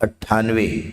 98।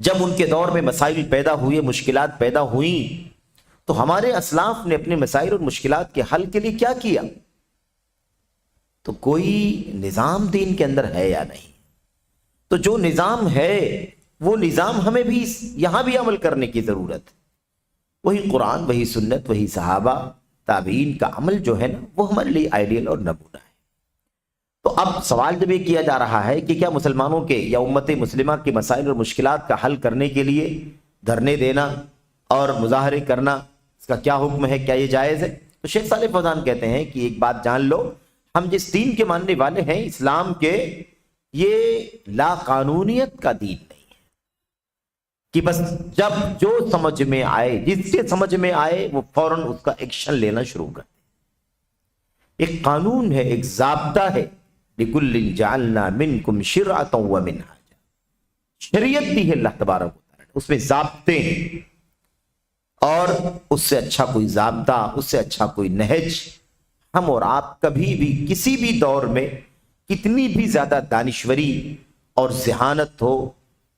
جب ان کے دور میں مسائل پیدا ہوئے، مشکلات پیدا ہوئیں، تو ہمارے اسلاف نے اپنے مسائل اور مشکلات کے حل کے لیے کیا کیا؟ تو کوئی نظام دین کے اندر ہے یا نہیں؟ تو جو نظام ہے وہ نظام ہمیں بھی یہاں بھی عمل کرنے کی ضرورت ہے۔ وہی قرآن، وہی سنت، وہی صحابہ تابعین کا عمل جو ہے نا، وہ ہمارے لیے آئیڈیل اور نمونہ ہے۔ تو اب سوال جب یہ کیا جا رہا ہے کہ کیا مسلمانوں کے یا امت مسلمہ کے مسائل اور مشکلات کا حل کرنے کے لیے دھرنے دینا اور مظاہرے کرنا، اس کا کیا حکم ہے، کیا یہ جائز ہے؟ تو شیخ صالح فوزان کہتے ہیں کہ ایک بات جان لو، ہم جس دین کے ماننے والے ہیں اسلام کے، یہ لا قانونیت کا دین نہیں ہے کہ بس جب جو سمجھ میں آئے، جس کے سمجھ میں آئے وہ فوراً اس کا ایکشن لینا شروع کر دے۔ ایک قانون ہے، ایک ضابطہ ہے، لِكُلٍّ جَعَلْنَا مِنْكُمْ شِرْعَةً وَمِنْهَاجًا، شریعت دی ہے اللہ تبارک و تعالی، اس میں ضابطے ہیں، اور اس سے اچھا کوئی ضابطہ، اس سے اچھا کوئی نہج ہم اور آپ کبھی بھی کسی بھی دور میں کتنی بھی زیادہ دانشوری اور ذہانت ہو،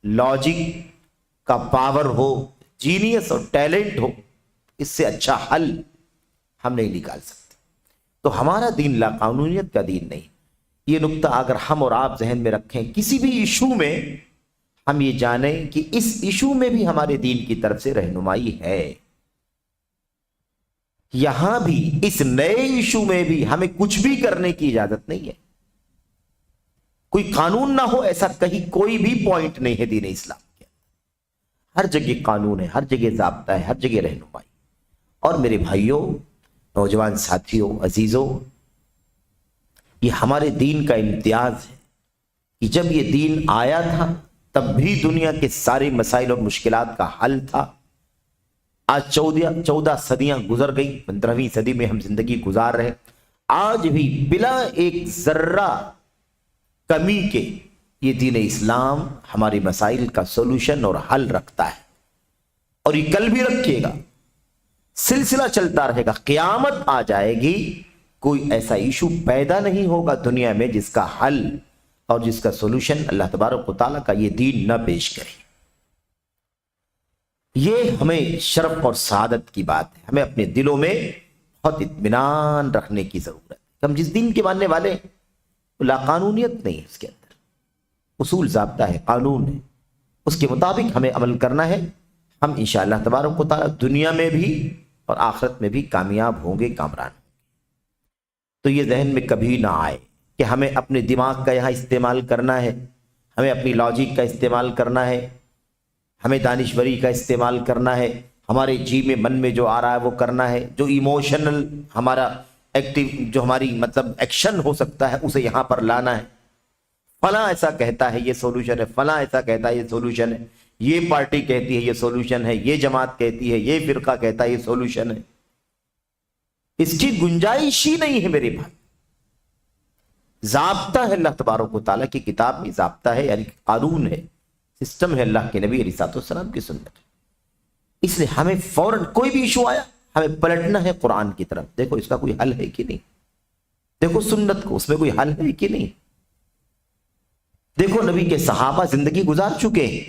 لاجک کا پاور ہو، جینیس اور ٹیلنٹ ہو، اس سے اچھا حل ہم نہیں نکال سکتے۔ تو ہمارا دین لا قانونیت کا دین نہیں۔ یہ نقطہ اگر ہم اور آپ ذہن میں رکھیں، کسی بھی ایشو میں ہم یہ جانیں کہ اس ایشو میں بھی ہمارے دین کی طرف سے رہنمائی ہے۔ یہاں بھی اس نئے ایشو میں بھی ہمیں کچھ بھی کرنے کی اجازت نہیں ہے۔ کوئی قانون نہ ہو ایسا کہیں کوئی بھی پوائنٹ نہیں ہے دین اسلام کے۔ ہر جگہ قانون ہے، ہر جگہ ضابطہ ہے، ہر جگہ رہنمائی۔ اور میرے بھائیوں، نوجوان ساتھیوں، عزیزوں، یہ ہمارے دین کا امتیاز ہے کہ جب یہ دین آیا تھا تب بھی دنیا کے سارے مسائل اور مشکلات کا حل تھا۔ آج 14 صدیاں گزر گئی، 15ویں صدی میں ہم زندگی گزار رہے، آج بھی بلا ایک ذرہ کمی کے یہ دین اسلام ہمارے مسائل کا سولوشن اور حل رکھتا ہے، اور یہ کل بھی رکھے گا، سلسلہ چلتا رہے گا، قیامت آ جائے گی، کوئی ایسا ایشو پیدا نہیں ہوگا دنیا میں جس کا حل اور جس کا سولوشن اللہ تبارک و تعالیٰ کا یہ دین نہ پیش کرے۔ یہ ہمیں شرف اور سعادت کی بات ہے، ہمیں اپنے دلوں میں بہت اطمینان رکھنے کی ضرورت ہے۔ ہم جس دین کے ماننے والے ہیں، لا قانونیت نہیں ہے، اس کے اندر اصول ضابطہ ہے، قانون ہے، اس کے مطابق ہمیں عمل کرنا ہے۔ ہم انشاءاللہ تبارک و تعالیٰ دنیا میں بھی اور آخرت میں بھی کامیاب ہوں گے، کامران ہوں گے۔ تو یہ ذہن میں کبھی نہ آئے کہ ہمیں اپنے دماغ کا یہاں استعمال کرنا ہے، ہمیں اپنی لاجک کا استعمال کرنا ہے، ہمیں دانشوری کا استعمال کرنا ہے، ہمارے جی میں من میں جو آ رہا ہے وہ کرنا ہے، جو ایموشنل ہمارا ایکٹیو، جو ہماری مطلب ایکشن ہو سکتا ہے اسے یہاں پر لانا ہے۔ فلاں ایسا کہتا ہے یہ سولوشن ہے، فلاں ایسا کہتا ہے یہ سولوشن ہے، یہ پارٹی کہتی ہے یہ سولوشن ہے، یہ جماعت کہتی ہے، یہ فرقہ کہتا ہے یہ سولوشن ہے۔ اس کی گنجائش ہی نہیں ہے میرے بھائی۔ ضابطہ ہے اللہ تبارک و تعالیٰ کی کتاب میں، ضابطہ ہے یعنی قانون ہے، سسٹم ہے اللہ کے نبی علیہ السلام کی سنت۔ اس لیے ہمیں فوراً کوئی بھی ایشو آیا ہمیں پلٹنا ہے قرآن کی طرف، دیکھو اس کا کوئی حل ہے کہ نہیں، دیکھو سنت کو، اس میں کوئی حل ہے کہ نہیں، دیکھو نبی کے صحابہ زندگی گزار چکے ہیں،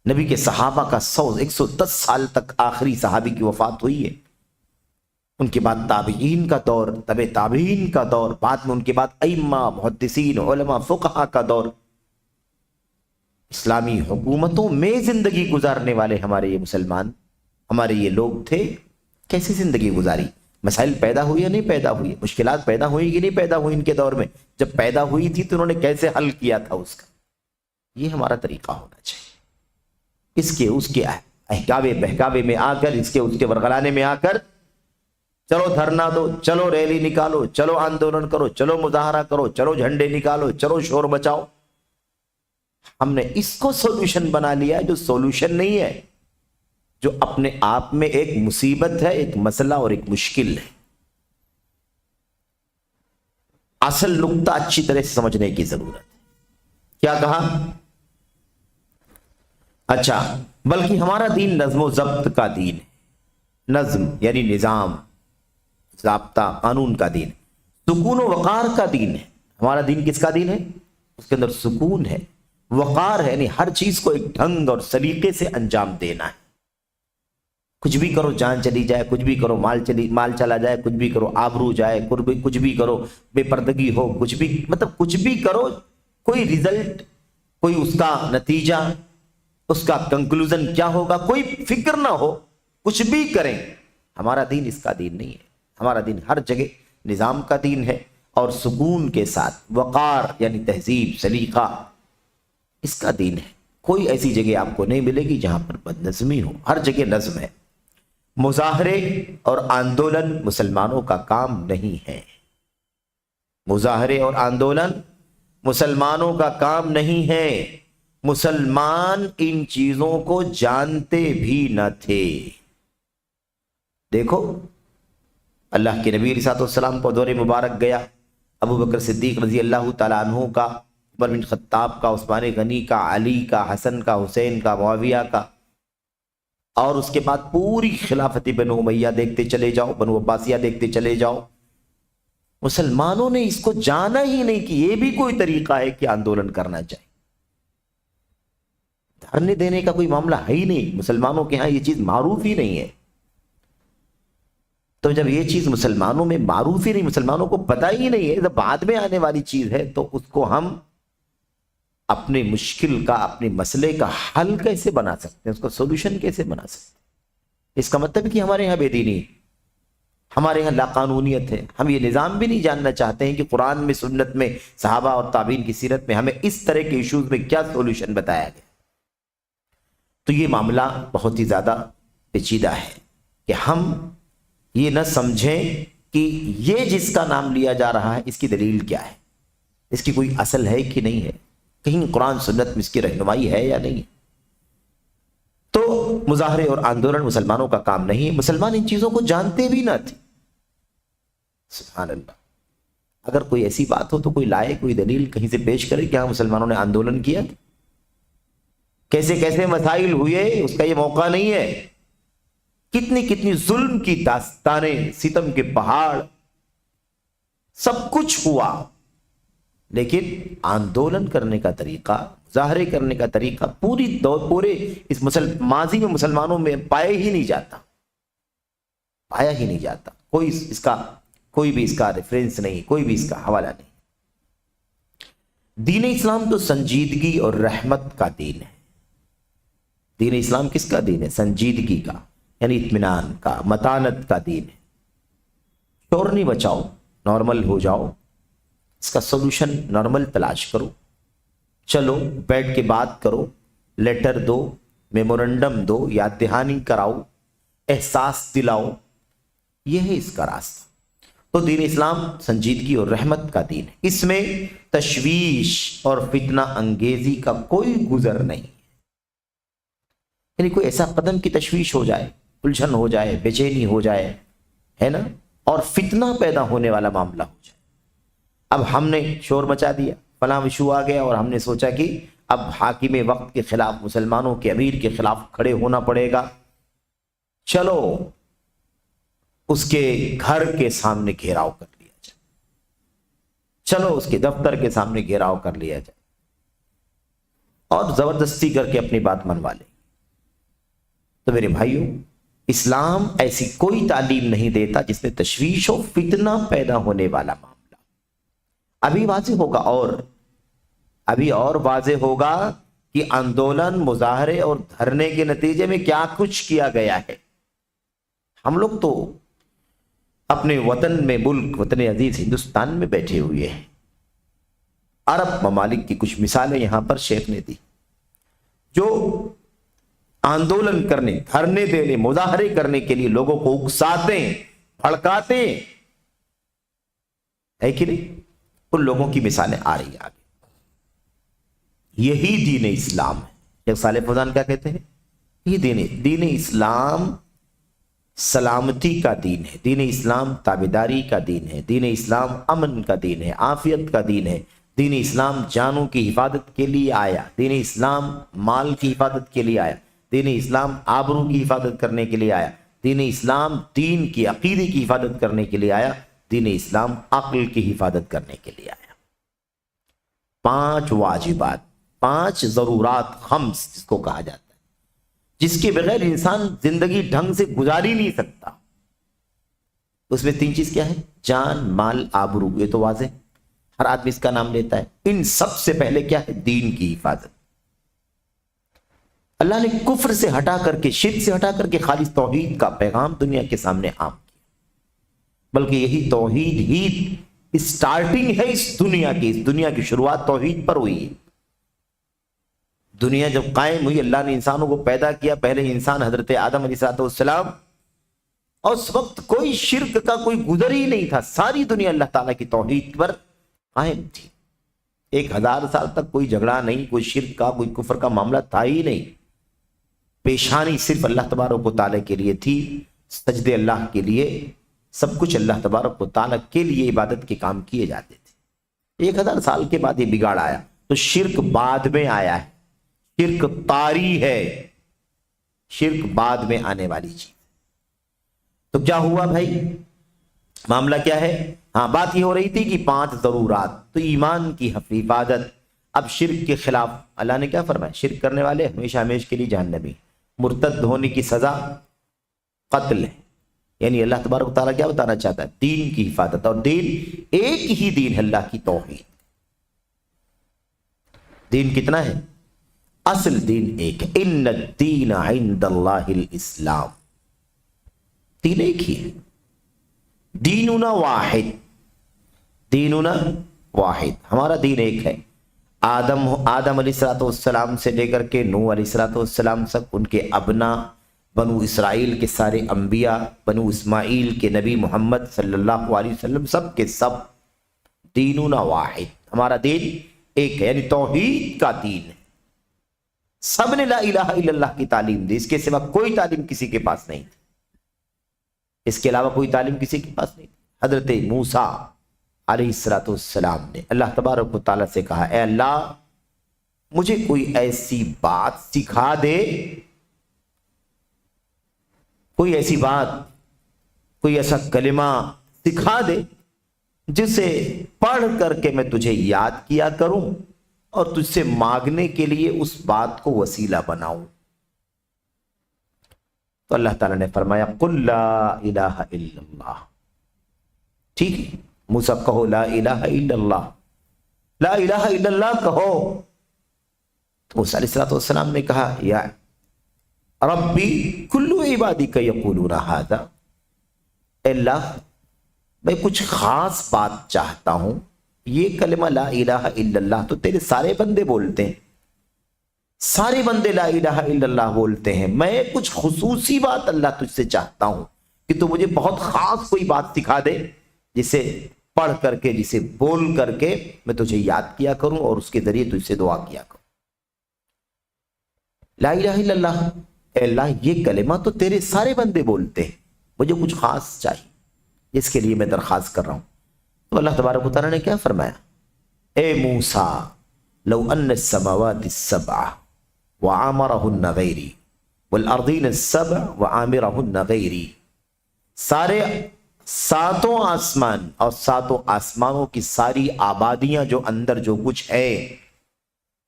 نبی کے صحابہ کا 110 سال تک آخری صحابی کی وفات ہوئی ہے، ان کے بعد تابعین کا دور، تبع تابعین کا دور، بعد میں ان کے بعد ائمہ، محدثین، علماء، فقہا کا دور، اسلامی حکومتوں میں زندگی گزارنے والے ہمارے یہ مسلمان، ہمارے یہ لوگ تھے، کیسی زندگی گزاری؟ مسائل پیدا ہوئی یا نہیں پیدا ہوئی؟ مشکلات پیدا ہوئی کہ نہیں پیدا ہوئی ان کے دور میں؟ جب پیدا ہوئی تھی تو انہوں نے کیسے حل کیا تھا اس کا؟ یہ ہمارا طریقہ ہونا چاہیے۔ اس کے اہکاوے بہکاوے میں آ کر، اس کے ورغلانے میں آ کر چلو دھرنا دو، چلو ریلی نکالو، چلو آندولن کرو، چلو مظاہرہ کرو، چلو جھنڈے نکالو، چلو شور بچاؤ، ہم نے اس کو سولوشن بنا لیا جو سولوشن نہیں ہے، جو اپنے آپ میں ایک مصیبت ہے، ایک مسئلہ اور ایک مشکل ہے۔ اصل نقطہ اچھی طرح سے سمجھنے کی ضرورت ہے۔ کیا کہا؟ اچھا، بلکہ ہمارا دین نظم و ضبط کا دین ہے، نظم یعنی نظام، ضابطہ، قانون کا دین، سکون و وقار کا دین ہے۔ ہمارا دین کس کا دین ہے؟ اس کے اندر سکون ہے، وقار ہے یعنی ہر چیز کو ایک ڈھنگ اور سلیقے سے انجام دینا ہے. کچھ بھی کرو جان چلی جائے، کچھ بھی کرو مال چلا جائے، کچھ بھی کرو آبرو جائے، کچھ بھی کرو بے پردگی ہو، کچھ بھی مطلب کچھ بھی کرو، کوئی رزلٹ، کوئی اس کا نتیجہ، اس کا کنکلوژن کیا ہوگا کوئی فکر نہ ہو، کچھ بھی کریں. ہمارا دین اس کا دین نہیں ہے. ہمارا دین ہر جگہ نظام کا دین ہے اور سکون کے ساتھ وقار یعنی تہذیب سلیقہ اس کا دین ہے. کوئی ایسی جگہ آپ کو نہیں ملے گی جہاں پر بد نظمی ہو، ہر جگہ نظم ہے. مظاہرے اور آندولن مسلمانوں کا کام نہیں ہے. مظاہرے اور آندولن مسلمانوں کا کام نہیں ہے. مسلمان ان چیزوں کو جانتے بھی نہ تھے. دیکھو اللہ کے نبی علیہ السلام کو دور مبارک گیا، ابو بکر صدیق رضی اللہ تعالیٰ عنہ کا، عمر بن خطاب کا، عثمان غنی کا، علی کا، حسن کا، حسین کا، معاویہ کا، اور اس کے بعد پوری خلافت بنو امیہ دیکھتے چلے جاؤ، بنو عباسیہ دیکھتے چلے جاؤ. مسلمانوں نے اس کو جانا ہی نہیں کہ یہ بھی کوئی طریقہ ہے کہ آندولن کرنا چاہیے. دھرنے دینے کا کوئی معاملہ ہے ہی نہیں، مسلمانوں کے ہاں یہ چیز معروف ہی نہیں ہے. تو جب یہ چیز مسلمانوں میں معروف ہی نہیں، مسلمانوں کو پتہ ہی نہیں ہے، جب بعد میں آنے والی چیز ہے تو اس کو ہم اپنے مشکل کا، اپنے مسئلے کا حل کیسے بنا سکتے ہیں، اس کا سولوشن کیسے بنا سکتے ہیں. اس کا مطلب کہ ہمارے یہاں بے دینی، ہمارے یہاں لا قانونیت ہے. ہم یہ نظام بھی نہیں جاننا چاہتے ہیں کہ قرآن میں، سنت میں، صحابہ اور تابعین کی سیرت میں ہمیں اس طرح کے ایشوز میں کیا سولوشن بتایا گیا. تو یہ معاملہ بہت ہی زیادہ پیچیدہ ہے کہ ہم یہ نہ سمجھیں کہ یہ جس کا نام لیا جا رہا ہے اس کی دلیل کیا ہے، اس کی کوئی اصل ہے کہ نہیں ہے، کہیں قرآن سنت میں اس کی رہنمائی ہے یا نہیں. تو مظاہرے اور آندولن مسلمانوں کا کام نہیں ہے. مسلمان ان چیزوں کو جانتے بھی نہ تھے. سبحان اللہ. اگر کوئی ایسی بات ہو تو کوئی لائے، کوئی دلیل کہیں سے پیش کرے کہ ہاں مسلمانوں نے آندولن کیا، کیسے کیسے مسائل ہوئے، اس کا یہ موقع نہیں ہے. کتنی ظلم کی داستانیں، ستم کے پہاڑ، سب کچھ ہوا، لیکن آندولن کرنے کا طریقہ، مظاہرے کرنے کا طریقہ پورے اس ماضی میں مسلمانوں میں پایا ہی نہیں جاتا. کوئی بھی اس کا ریفرنس نہیں، کوئی بھی اس کا حوالہ نہیں. دین اسلام تو سنجیدگی اور رحمت کا دین ہے. دین اسلام کس کا دین ہے؟ سنجیدگی کا، یعنی اطمینان کا، متانت کا دین ہے. شور نہیں بچاؤ، نارمل ہو جاؤ، اس کا سولوشن نارمل تلاش کرو، چلو بیٹھ کے بات کرو، لیٹر دو، میمورنڈم دو، یاد دہانی کراؤ، احساس دلاؤ. یہ ہے اس کا راستہ. تو دین اسلام سنجیدگی اور رحمت کا دین ہے. اس میں تشویش اور فتنہ انگیزی کا کوئی گزر نہیں. یعنی کوئی ایسا قدم کی تشویش ہو جائے، الجھن ہو جائے، بے چینی ہو جائے، ہے نا، اور فتنہ پیدا ہونے والا معاملہ ہو جائے. اب ہم نے شور مچا دیا، فلاں ایشو آ گیا، اور ہم نے سوچا کہ اب حاکم وقت کے خلاف، مسلمانوں کے امیر کے خلاف کھڑے ہونا پڑے گا. چلو اس کے گھر کے سامنے گھیراؤ کر لیا جائے، چلو اس کے دفتر کے سامنے گھیراؤ کر لیا جائے، اور زبردستی کر کے اپنی بات منوا لیں. تو میرے بھائیوں، اسلام ایسی کوئی تعلیم نہیں دیتا جس میں تشویش و فتنہ پیدا ہونے والا معاملہ. ابھی واضح ہوگا، ابھی اور واضح ہوگا کہ آندولن، مظاہرے اور دھرنے کے نتیجے میں کیا کچھ کیا گیا ہے. ہم لوگ تو اپنے وطن میں، ملک وطن عزیز ہندوستان میں بیٹھے ہوئے ہیں. عرب ممالک کی کچھ مثالیں یہاں پر شیخ نے دی، جو آندولن کرنے، دھرنے دینے، مظاہرے کرنے کے لیے لوگوں کو اکساتے ہیں، بھڑکاتے ہیں، ہے کہ نہیں؟ ان لوگوں کی مثالیں آ رہی ہیں آگے. یہی دین اسلام ہے. شیخ صالح فوزان کیا کہتے ہیں؟ یہ دین اسلام سلامتی کا دین ہے. دین اسلام تابعداری کا دین ہے. دین اسلام امن کا دین ہے، عافیت کا دین ہے. دین اسلام جانوں کی حفاظت کے لیے آیا. دین اسلام مال کی حفاظت کے لیے آیا. دین اسلام آبرو کی حفاظت کرنے کے لیے آیا. دین اسلام دین کی، عقیدے کی حفاظت کرنے کے لیے آیا. دین اسلام عقل کی حفاظت کرنے کے لیے آیا. 5 واجبات، 5 ضرورات خمس جس کو کہا جاتا ہے، جس کے بغیر انسان زندگی ڈھنگ سے گزار ہی نہیں سکتا. اس میں 3 چیز کیا ہے؟ جان، مال، آبرو. یہ تو واضح، ہر آدمی اس کا نام لیتا ہے. ان سب سے پہلے کیا ہے؟ دین کی حفاظت. اللہ نے کفر سے ہٹا کر کے، شرک سے ہٹا کر کے خالص توحید کا پیغام دنیا کے سامنے عام کیا. بلکہ یہی توحید ہی اسٹارٹنگ ہے اس دنیا کی شروعات توحید پر ہوئی ہے. دنیا جب قائم ہوئی، اللہ نے انسانوں کو پیدا کیا. پہلے انسان حضرت آدم علیہ السلام، اور اس وقت کوئی شرک کا کوئی گزر ہی نہیں تھا. ساری دنیا اللہ تعالیٰ کی توحید پر قائم تھی. 1000 سال تک کوئی جھگڑا نہیں، کوئی شرک کا، کوئی کفر کا معاملہ تھا ہی نہیں. پیشانی صرف اللہ تبارک و تعالیٰ کے لیے تھی، سجدے اللہ کے لیے، سب کچھ اللہ تبارک و تعالیٰ کے لیے عبادت کے کام کیے جاتے تھے. 1000 سال کے بعد یہ بگاڑ آیا، تو شرک بعد میں آیا ہے. شرک طاری ہے، شرک بعد میں آنے والی چیز. تو کیا ہوا بھائی؟ معاملہ کیا ہے؟ ہاں، بات یہ ہو رہی تھی کہ 5 ضرورات. تو ایمان کی حفاظت. اب شرک کے خلاف اللہ نے کیا فرمایا؟ شرک کرنے والے ہمیشہ ہمیشہ کے لیے جہنمی. مرتد ہونے کی سزا قتل ہے. یعنی اللہ تبارک و تعالیٰ کیا بتانا چاہتا ہے؟ دین کی حفاظت. اور دین ایک ہی دین ہے، اللہ کی توحید. دین کتنا ہے؟ اصل دین ایک ہے. ان الدین عند اللہ الاسلام. دین ایک ہی ہے. دیننا واحد، دیننا واحد. ہمارا دین ایک ہے. آدم علیہ السلام سے لے کر کے نوح علیہ السلام تک، ان کے ابنا، بنو اسرائیل کے سارے انبیاء، بنو اسماعیل کے نبی محمد صلی اللہ علیہ وسلم، سب کے سب دیننا واحد. ہمارا دین ایک ہے، یعنی توحید کا دین ہے. سب نے لا الہ الا اللہ کی تعلیم دی. اس کے سوا کوئی تعلیم کسی کے پاس نہیں تھی. اس کے علاوہ کوئی تعلیم کسی کے پاس نہیں تھی. حضرت موسیٰ علیہ السلام نے اللہ تبارک و تعالیٰ سے کہا، اے اللہ مجھے کوئی ایسی بات سکھا دے، کوئی ایسی بات، کوئی ایسا کلمہ سکھا دے جسے پڑھ کر کے میں تجھے یاد کیا کروں اور تجھ سے مانگنے کے لیے اس بات کو وسیلہ بناؤں. تو اللہ تعالیٰ نے فرمایا قل لا الہ الا اللہ. ٹھیک ہے موسیٰ کہو لا الہ الا اللہ، لا الہ الا اللہ کہو. تو موسیٰ علیہ السلام نے کہا یا ربی کل عبادک یقولون ھذا. اے اللہ میں کچھ خاص بات چاہتا ہوں. یہ کلمہ لا الہ الا اللہ تو تیرے سارے بندے بولتے ہیں، سارے بندے لا الہ الا اللہ بولتے ہیں. میں کچھ خصوصی بات اللہ تجھ سے چاہتا ہوں کہ تو مجھے بہت خاص کوئی بات سکھا دے، جسے پڑھ کر کے، جسے بول کر کے میں تجھے یاد کیا کروں اور اس کے ذریعے تجھ سے دعا کیا کروں. لا الہ الا اللہ، اے اللہ یہ کلمہ تو تیرے سارے بندے بولتے ہیں، مجھے کچھ خاص چاہیے، اس کے لیے میں درخواست کر رہا ہوں. تو اللہ تبارک و تعالیٰ نے کیا فرمایا؟ اے موسیٰ لو ان السماوات السبع وعامرهن غیری والارضین السبع وعامرهن غیری. سارے 7 آسمان اور 7 آسمانوں کی ساری آبادیاں جو اندر جو کچھ ہے،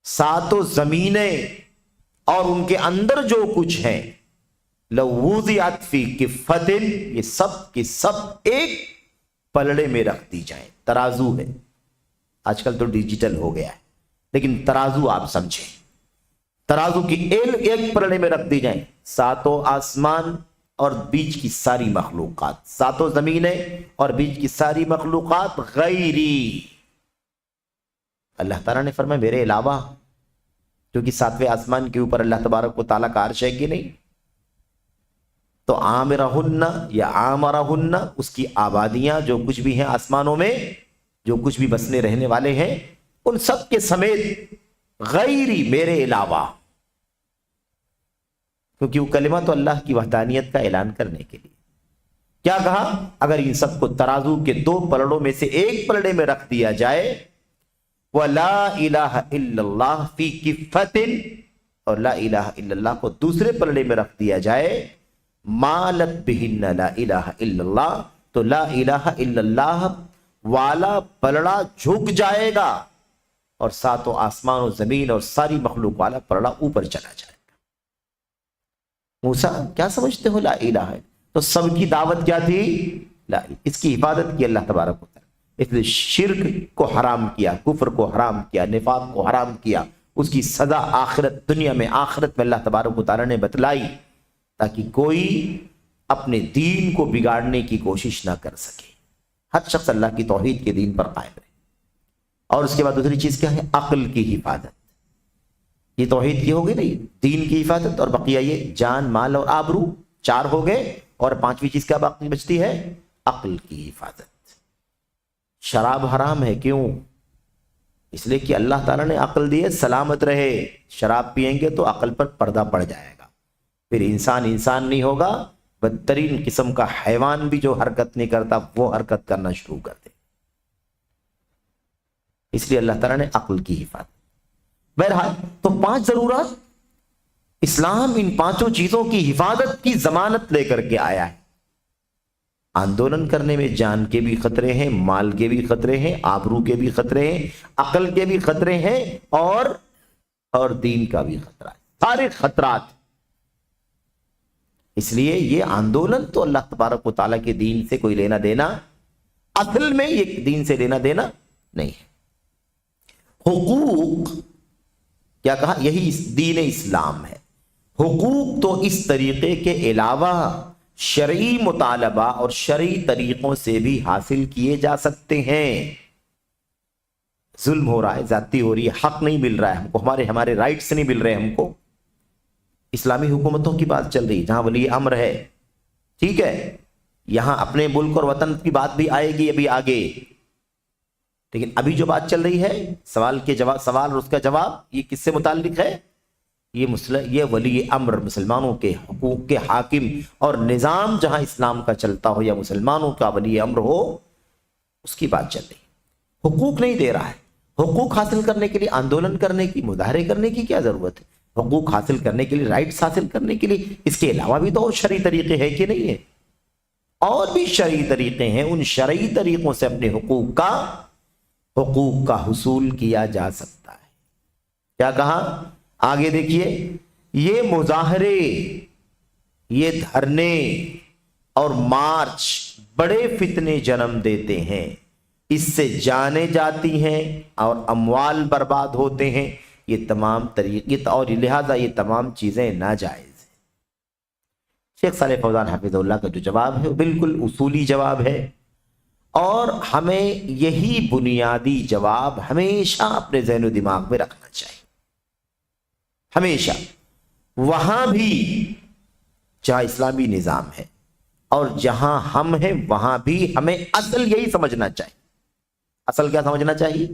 7 زمینیں اور ان کے اندر جو کچھ ہیں، لو وضعت فی کفۃ، یہ سب کے سب ایک پلڑے میں رکھ دی جائیں. ترازو ہے، آج کل تو ڈیجیٹل ہو گیا ہے، لیکن ترازو آپ سمجھیں، ترازو کی ایک پلڑے میں رکھ دی جائیں. 7 آسمان اور بیچ کی ساری مخلوقات، 7 زمینیں اور بیچ کی ساری مخلوقات غیری. اللہ تعالیٰ نے فرمایا میرے علاوہ، کیونکہ 7ویں آسمان کے اوپر اللہ تبارک و تعالیٰ کا عرش ہے کہ نہیں. تو عامرہن یا عامرہن، اس کی آبادیاں جو کچھ بھی ہیں آسمانوں میں، جو کچھ بھی بسنے رہنے والے ہیں، ان سب کے سمیت غیری، میرے علاوہ. کیونکہ وہ کلمہ تو اللہ کی وحدانیت کا اعلان کرنے کے لیے. کیا کہا؟ اگر ان سب کو ترازو کے 2 پلڑوں میں سے ایک پلڑے میں رکھ دیا جائے، وَلَا إِلَهَ إِلَّا اللَّهُ فِي كِفَّةٍ، اور لا الہ الا اللہ کو دوسرے پلڑے میں رکھ دیا جائے، مالت بہن لا الہ الا اللہ، تو لا الہ الا اللہ والا پلڑا جھک جائے گا اور ساتوں آسمان و زمین اور ساری مخلوق والا پرڑا اوپر چلا جائے گا۔ موسیٰ کیا سمجھتے ہو لا الہ ہے؟ تو سب کی دعوت کیا تھی؟ لا الہ۔ اس کی حفاظت کی اللہ تبارک و تعالیٰ، اس لیے شرک کو حرام کیا، کفر کو حرام کیا، نفاق کو حرام کیا، اس کی سزا آخرت، دنیا میں آخرت میں اللہ تبارک و تعالیٰ نے بتلائی تاکہ کوئی اپنے دین کو بگاڑنے کی کوشش نہ کر سکے۔ ہر شخص اللہ کی توحید کے دین پر قائم رہے۔ اور اس کے بعد دوسری چیز کیا ہے؟ عقل کی حفاظت۔ یہ توحید کی ہو گئی نہیں، دین کی حفاظت، اور بقیہ یہ جان، مال اور آبرو، 4 ہو گئے، اور 5ویں چیز کیا باقی بچتی ہے؟ عقل کی حفاظت۔ شراب حرام ہے، کیوں؟ اس لیے کہ اللہ تعالیٰ نے عقل دی ہے سلامت رہے۔ شراب پیئیں گے تو عقل پر پردہ پڑ جائے گا، پھر انسان نہیں ہوگا، بدترین قسم کا حیوان بھی جو حرکت نہیں کرتا وہ حرکت کرنا شروع کر دے۔ اس لیے اللہ تعالیٰ نے عقل کی حفاظت۔ بہرحال تو 5 ضرورات، اسلام ان 5 چیزوں کی حفاظت کی ضمانت لے کر کے آیا ہے۔ آندولن کرنے میں جان کے بھی خطرے ہیں، مال کے بھی خطرے ہیں، آبرو کے بھی خطرے ہیں، عقل کے بھی خطرے ہیں، اور دین کا بھی خطرہ ہے، سارے خطرات۔ اس لیے یہ آندولن تو اللہ تبارک و تعالیٰ کے دین سے کوئی لینا دینا، اصل میں یہ دین سے لینا دینا نہیں ہے۔ حقوق کیا کہا؟ یہی دین اسلام ہے۔ حقوق تو اس طریقے کے علاوہ شرعی مطالبہ اور شرعی طریقوں سے بھی حاصل کیے جا سکتے ہیں۔ ظلم ہو رہا ہے، زیادتی ہو رہی ہے، حق نہیں مل رہا ہے ہم کو، ہمارے رائٹس نہیں مل رہے ہم کو، اسلامی حکومتوں کی بات چل رہی ہے جہاں ولی امر ہے، ٹھیک ہے، یہاں اپنے ملک اور وطن کی بات بھی آئے گی ابھی آگے، لیکن ابھی جو بات چل رہی ہے سوال اور اس کا جواب، یہ کس سے متعلق ہے؟ یہ ولی امر، مسلمانوں کے حقوق کے حاکم، اور نظام جہاں اسلام کا چلتا ہو یا مسلمانوں کا ولی امر ہو، اس کی بات چل رہی ہے۔ حقوق نہیں دے رہا ہے۔ حقوق حاصل کرنے کے لیے آندولن کرنے کی، مظاہرے کرنے کی کیا ضرورت ہے؟ حقوق حاصل کرنے کے لیے، رائٹس حاصل کرنے کے لیے اس کے علاوہ بھی تو اور شرعی طریقے ہیں کہ نہیں ہے؟ اور بھی شرعی طریقے ہیں، ان شرعی طریقوں سے اپنے حقوق کا حصول کیا جا سکتا ہے۔ کیا کہا؟ آگے دیکھیے، یہ مظاہرے، یہ دھرنے اور مارچ بڑے فتنے جنم دیتے ہیں، اس سے جانیں جاتی ہیں اور اموال برباد ہوتے ہیں۔ یہ تمام طریقے، اور لہذا یہ تمام چیزیں ناجائز ہیں۔ شیخ صالح فوزان حفظہ اللہ کا جو جواب ہے وہ بالکل اصولی جواب ہے، اور ہمیں یہی بنیادی جواب ہمیشہ اپنے ذہن و دماغ میں رکھنا چاہیے، ہمیشہ۔ وہاں بھی جہاں اسلامی نظام ہے اور جہاں ہم ہیں وہاں بھی ہمیں اصل یہی سمجھنا چاہیے۔ اصل کیا سمجھنا چاہیے؟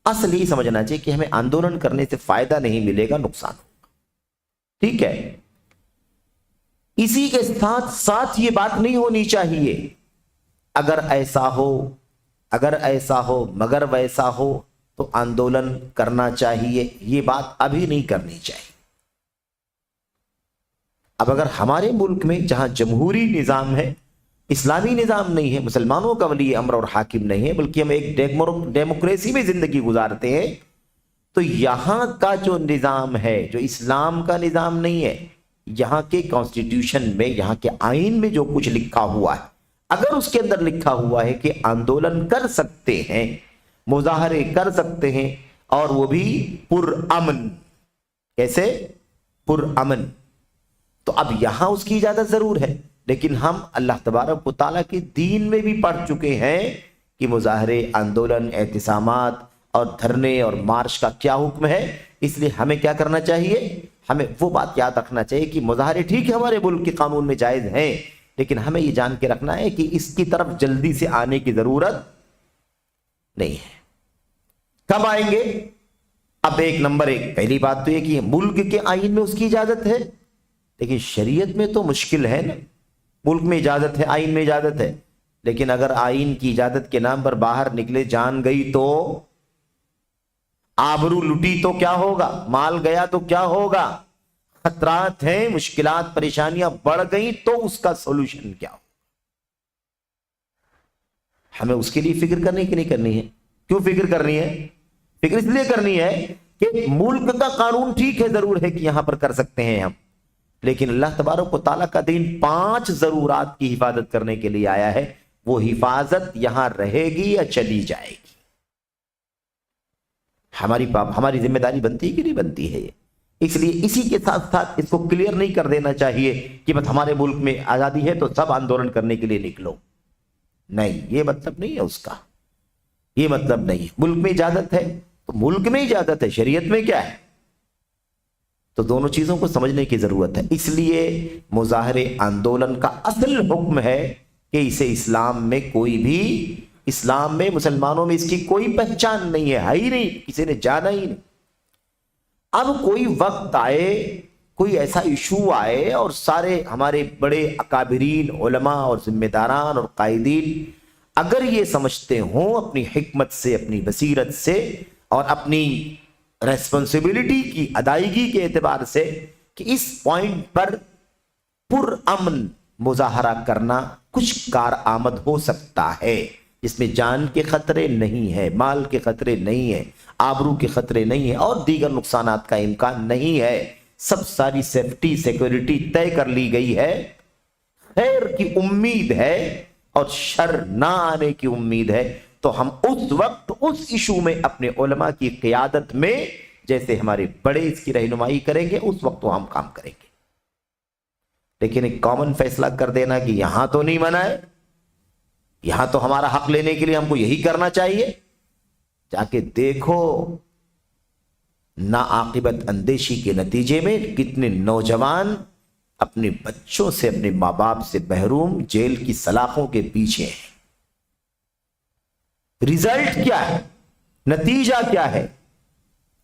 اصل یہی سمجھنا چاہیے کہ ہمیں آندولن کرنے سے فائدہ نہیں ملے گا، نقصان ہوگا، ٹھیک ہے۔ اسی کے ساتھ ساتھ یہ بات نہیں ہونی چاہیے اگر ایسا ہو مگر ویسا ہو تو آندولن کرنا چاہیے، یہ بات ابھی نہیں کرنی چاہیے۔ اب اگر ہمارے ملک میں جہاں جمہوری نظام ہے، اسلامی نظام نہیں ہے، مسلمانوں کا ولی امر اور حاکم نہیں ہے، بلکہ ہم ایک ڈیموکریسی میں زندگی گزارتے ہیں، تو یہاں کا جو نظام ہے، جو اسلام کا نظام نہیں ہے، یہاں کے کانسٹیٹیوشن میں، یہاں کے آئین میں جو کچھ لکھا ہوا ہے، اگر اس کے اندر لکھا ہوا ہے کہ آندولن کر سکتے ہیں، مظاہرے کر سکتے ہیں، اور وہ بھی پرامن، کیسے؟ پرامن، تو اب یہاں اس کی اجازت ضرور ہے، لیکن ہم اللہ تبارک و تعالیٰ کے دین میں بھی پڑھ چکے ہیں کہ مظاہرے، آندولن، اعتصامات اور دھرنے اور مارچ کا کیا حکم ہے۔ اس لیے ہمیں کیا کرنا چاہیے؟ ہمیں وہ بات یاد رکھنا چاہیے کہ مظاہرے ٹھیک ہے ہمارے ملک کے قانون میں جائز ہیں، لیکن ہمیں یہ جان کے رکھنا ہے کہ اس کی طرف جلدی سے آنے کی ضرورت نہیں ہے۔ کب آئیں گے؟ اب ایک پہلی بات تو یہ کہ ملک کے آئین میں اس کی اجازت ہے، لیکن شریعت میں تو مشکل ہے نا۔ ملک میں اجازت ہے، آئین میں اجازت ہے، لیکن اگر آئین کی اجازت کے نام پر باہر نکلے، جان گئی تو، آبرو لٹی تو کیا ہوگا؟ مال گیا تو کیا ہوگا؟ خطرات ہیں، مشکلات، پریشانیاں بڑھ گئیں تو اس کا سولوشن کیا ہو؟ ہمیں اس کے لیے فکر کرنی کہ نہیں کرنی ہے؟ کیوں فکر کرنی ہے؟ فکر اس لیے کرنی ہے کہ ملک کا قانون ٹھیک ہے، ضرور ہے کہ یہاں پر کر سکتے ہیں ہم، لیکن اللہ تبارک و تعالیٰ کا دین 5 ضرورات کی حفاظت کرنے کے لیے آیا ہے، وہ حفاظت یہاں رہے گی یا چلی جائے گی؟ ہماری ذمہ داری بنتی ہے کہ نہیں بنتی ہے یہ؟ اس لیے اسی کے ساتھ ساتھ اس کو کلیئر نہیں کر دینا چاہیے کہ بس ہمارے ملک میں آزادی ہے تو سب آندولن کرنے کے لیے نکلو، نہیں، یہ مطلب نہیں ہے اس کا، یہ مطلب نہیں ہے۔ ملک میں اجازت ہے تو ملک میں اجازت ہے، شریعت میں کیا ہے؟ تو دونوں چیزوں کو سمجھنے کی ضرورت ہے۔ اس لیے مظاہرے آندولن کا اصل حکم ہے کہ اسے اسلام میں کوئی بھی، اسلام میں مسلمانوں میں اس کی کوئی پہچان نہیں ہے ہی نہیں، کسی نے جانا ہی نہیں۔ اب کوئی وقت آئے، کوئی ایسا ایشو آئے اور سارے ہمارے بڑے اکابرین علماء اور ذمہ داران اور قائدین اگر یہ سمجھتے ہوں اپنی حکمت سے، اپنی بصیرت سے اور اپنی ریسپانسبلٹی کی ادائیگی کے اعتبار سے کہ اس پوائنٹ پر پرامن مظاہرہ کرنا کچھ کارآمد ہو سکتا ہے، جس میں جان کے خطرے نہیں ہے، مال کے خطرے نہیں ہے، آبرو کے خطرے نہیں ہے اور دیگر نقصانات کا امکان نہیں ہے، سب ساری سیفٹی سیکورٹی طے کر لی گئی ہے، خیر کی امید ہے اور شر نہ آنے کی امید ہے، تو ہم اس وقت اس ایشو میں اپنے علماء کی قیادت میں جیسے ہمارے بڑے اس کی رہنمائی کریں گے اس وقت تو ہم کام کریں گے۔ لیکن ایک کامن فیصلہ کر دینا کہ یہاں تو نہیں منع ہے، یہاں تو ہمارا حق لینے کے لیے ہم کو یہی کرنا چاہیے، جا کے دیکھو ناعاقبت اندیشی کے نتیجے میں کتنے نوجوان اپنے بچوں سے، اپنے ماں باپ سے محروم جیل کی سلاخوں کے پیچھے ہیں۔ ریزلٹ کیا ہے؟ نتیجہ کیا ہے؟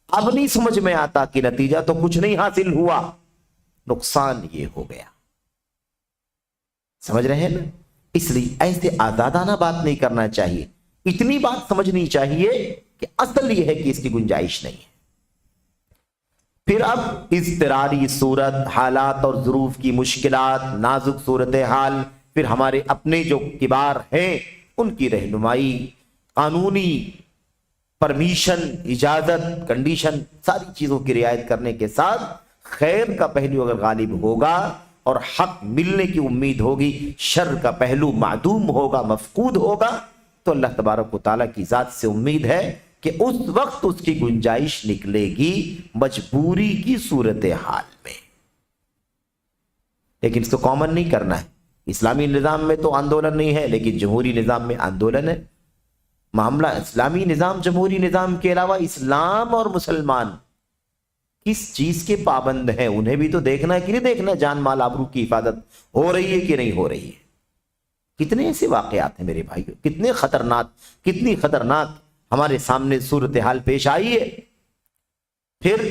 اب نہیں سمجھ میں آتا کہ نتیجہ تو کچھ نہیں حاصل ہوا، نقصان یہ ہو گیا۔ سمجھ رہے ہیں نا؟ اس لیے ایسے آزادانہ بات نہیں کرنا چاہیے، اتنی بات سمجھنی چاہیے کہ اصل یہ ہے کہ اس کی گنجائش نہیں ہے۔ پھر اب اضطراری صورت، حالات اور ظروف کی مشکلات، نازک صورتحال، پھر ہمارے اپنے جو کبار ہیں ان کی رہنمائی، قانونی پرمیشن، اجازت، کنڈیشن، ساری چیزوں کی رعایت کرنے کے ساتھ خیر کا پہلو اگر غالب ہوگا اور حق ملنے کی امید ہوگی، شر کا پہلو معدوم ہوگا، مفقود ہوگا، تو اللہ تبارک و تعالیٰ کی ذات سے امید ہے کہ اس وقت اس کی گنجائش نکلے گی مجبوری کی صورتحال میں۔ لیکن اس کو کامن نہیں کرنا ہے۔ اسلامی نظام میں تو آندولن نہیں ہے، لیکن جمہوری نظام میں آندولن ہے۔ معاملہ اسلامی نظام، جمہوری نظام کے علاوہ اسلام اور مسلمان کس چیز کے پابند ہیں انہیں بھی تو دیکھنا ہے کہ نہیں دیکھنا، جان مال آبرو کی حفاظت ہو رہی ہے کہ نہیں ہو رہی ہے۔ کتنے ایسے واقعات ہیں میرے بھائیوں، کتنی خطرناک ہمارے سامنے صورتحال پیش آئی ہے۔ پھر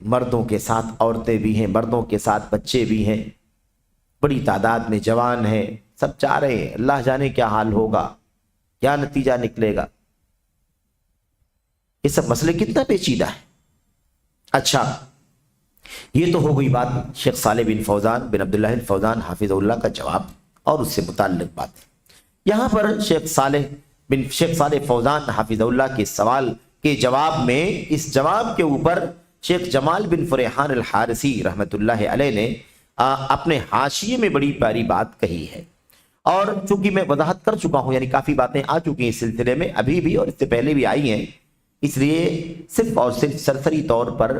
مردوں کے ساتھ عورتیں بھی ہیں، مردوں کے ساتھ بچے بھی ہیں، بڑی تعداد میں جوان ہیں، سب چاہ رہے ہیں، اللہ جانے کیا حال ہوگا، کیا نتیجہ نکلے گا۔ یہ سب مسئلے کتنا پیچیدہ ہے۔ اچھا، یہ تو ہو گئی بات شیخ صالح بن فوزان بن عبداللہ الفوزان حافظ اللہ کا جواب اور اس سے متعلق بات ہے۔ یہاں پر شیخ صالح فوزان حافظ اللہ کے سوال کے جواب میں، اس جواب کے اوپر شیخ جمال بن فریحان الحارثی رحمت اللہ علیہ نے اپنے حاشیے میں بڑی پیاری بات کہی ہے، اور چونکہ میں وضاحت کر چکا ہوں، یعنی کافی باتیں آ چکی ہیں اس سلسلے میں، ابھی بھی اور اس سے پہلے بھی آئی ہیں، اس لیے صرف اور صرف سرسری طور پر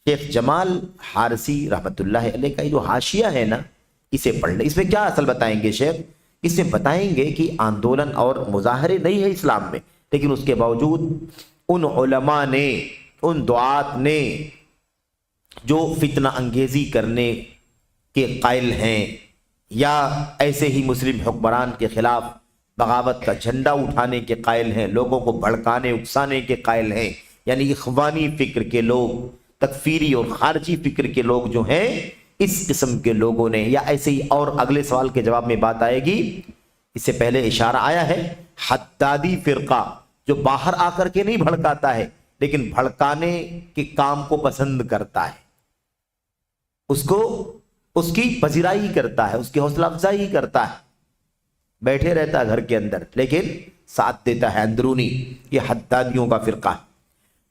شیخ جمال حارثی رحمت اللہ علیہ کا جو حاشیہ ہے نا، اسے پڑھ لیں۔ اس میں کیا اصل بتائیں گے شیخ؟ اس میں بتائیں گے کہ آندولن اور مظاہرے نہیں ہے اسلام میں، لیکن اس کے باوجود ان علماء نے، ان دعات نے جو فتنہ انگیزی کرنے کے قائل ہیں یا ایسے ہی مسلم حکمران کے خلاف بغاوت کا جھنڈا اٹھانے کے قائل ہیں، لوگوں کو بھڑکانے اکسانے کے قائل ہیں، یعنی اخوانی فکر کے لوگ، تکفیری اور خارجی فکر کے لوگ جو ہیں، اس قسم کے لوگوں نے، یا ایسے ہی، اور اگلے سوال کے جواب میں بات آئے گی، اس سے پہلے اشارہ آیا ہے، حدادی فرقہ جو باہر آ کر کے نہیں بھڑکاتا ہے لیکن بھڑکانے کے کام کو پسند کرتا ہے، اس کی پذیرائی کرتا ہے، اس کی حوصلہ افزائی کرتا ہے، بیٹھے رہتا ہے گھر کے اندر لیکن ساتھ دیتا ہے اندرونی، یہ حدادیوں کا فرقہ ہے۔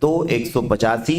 2185,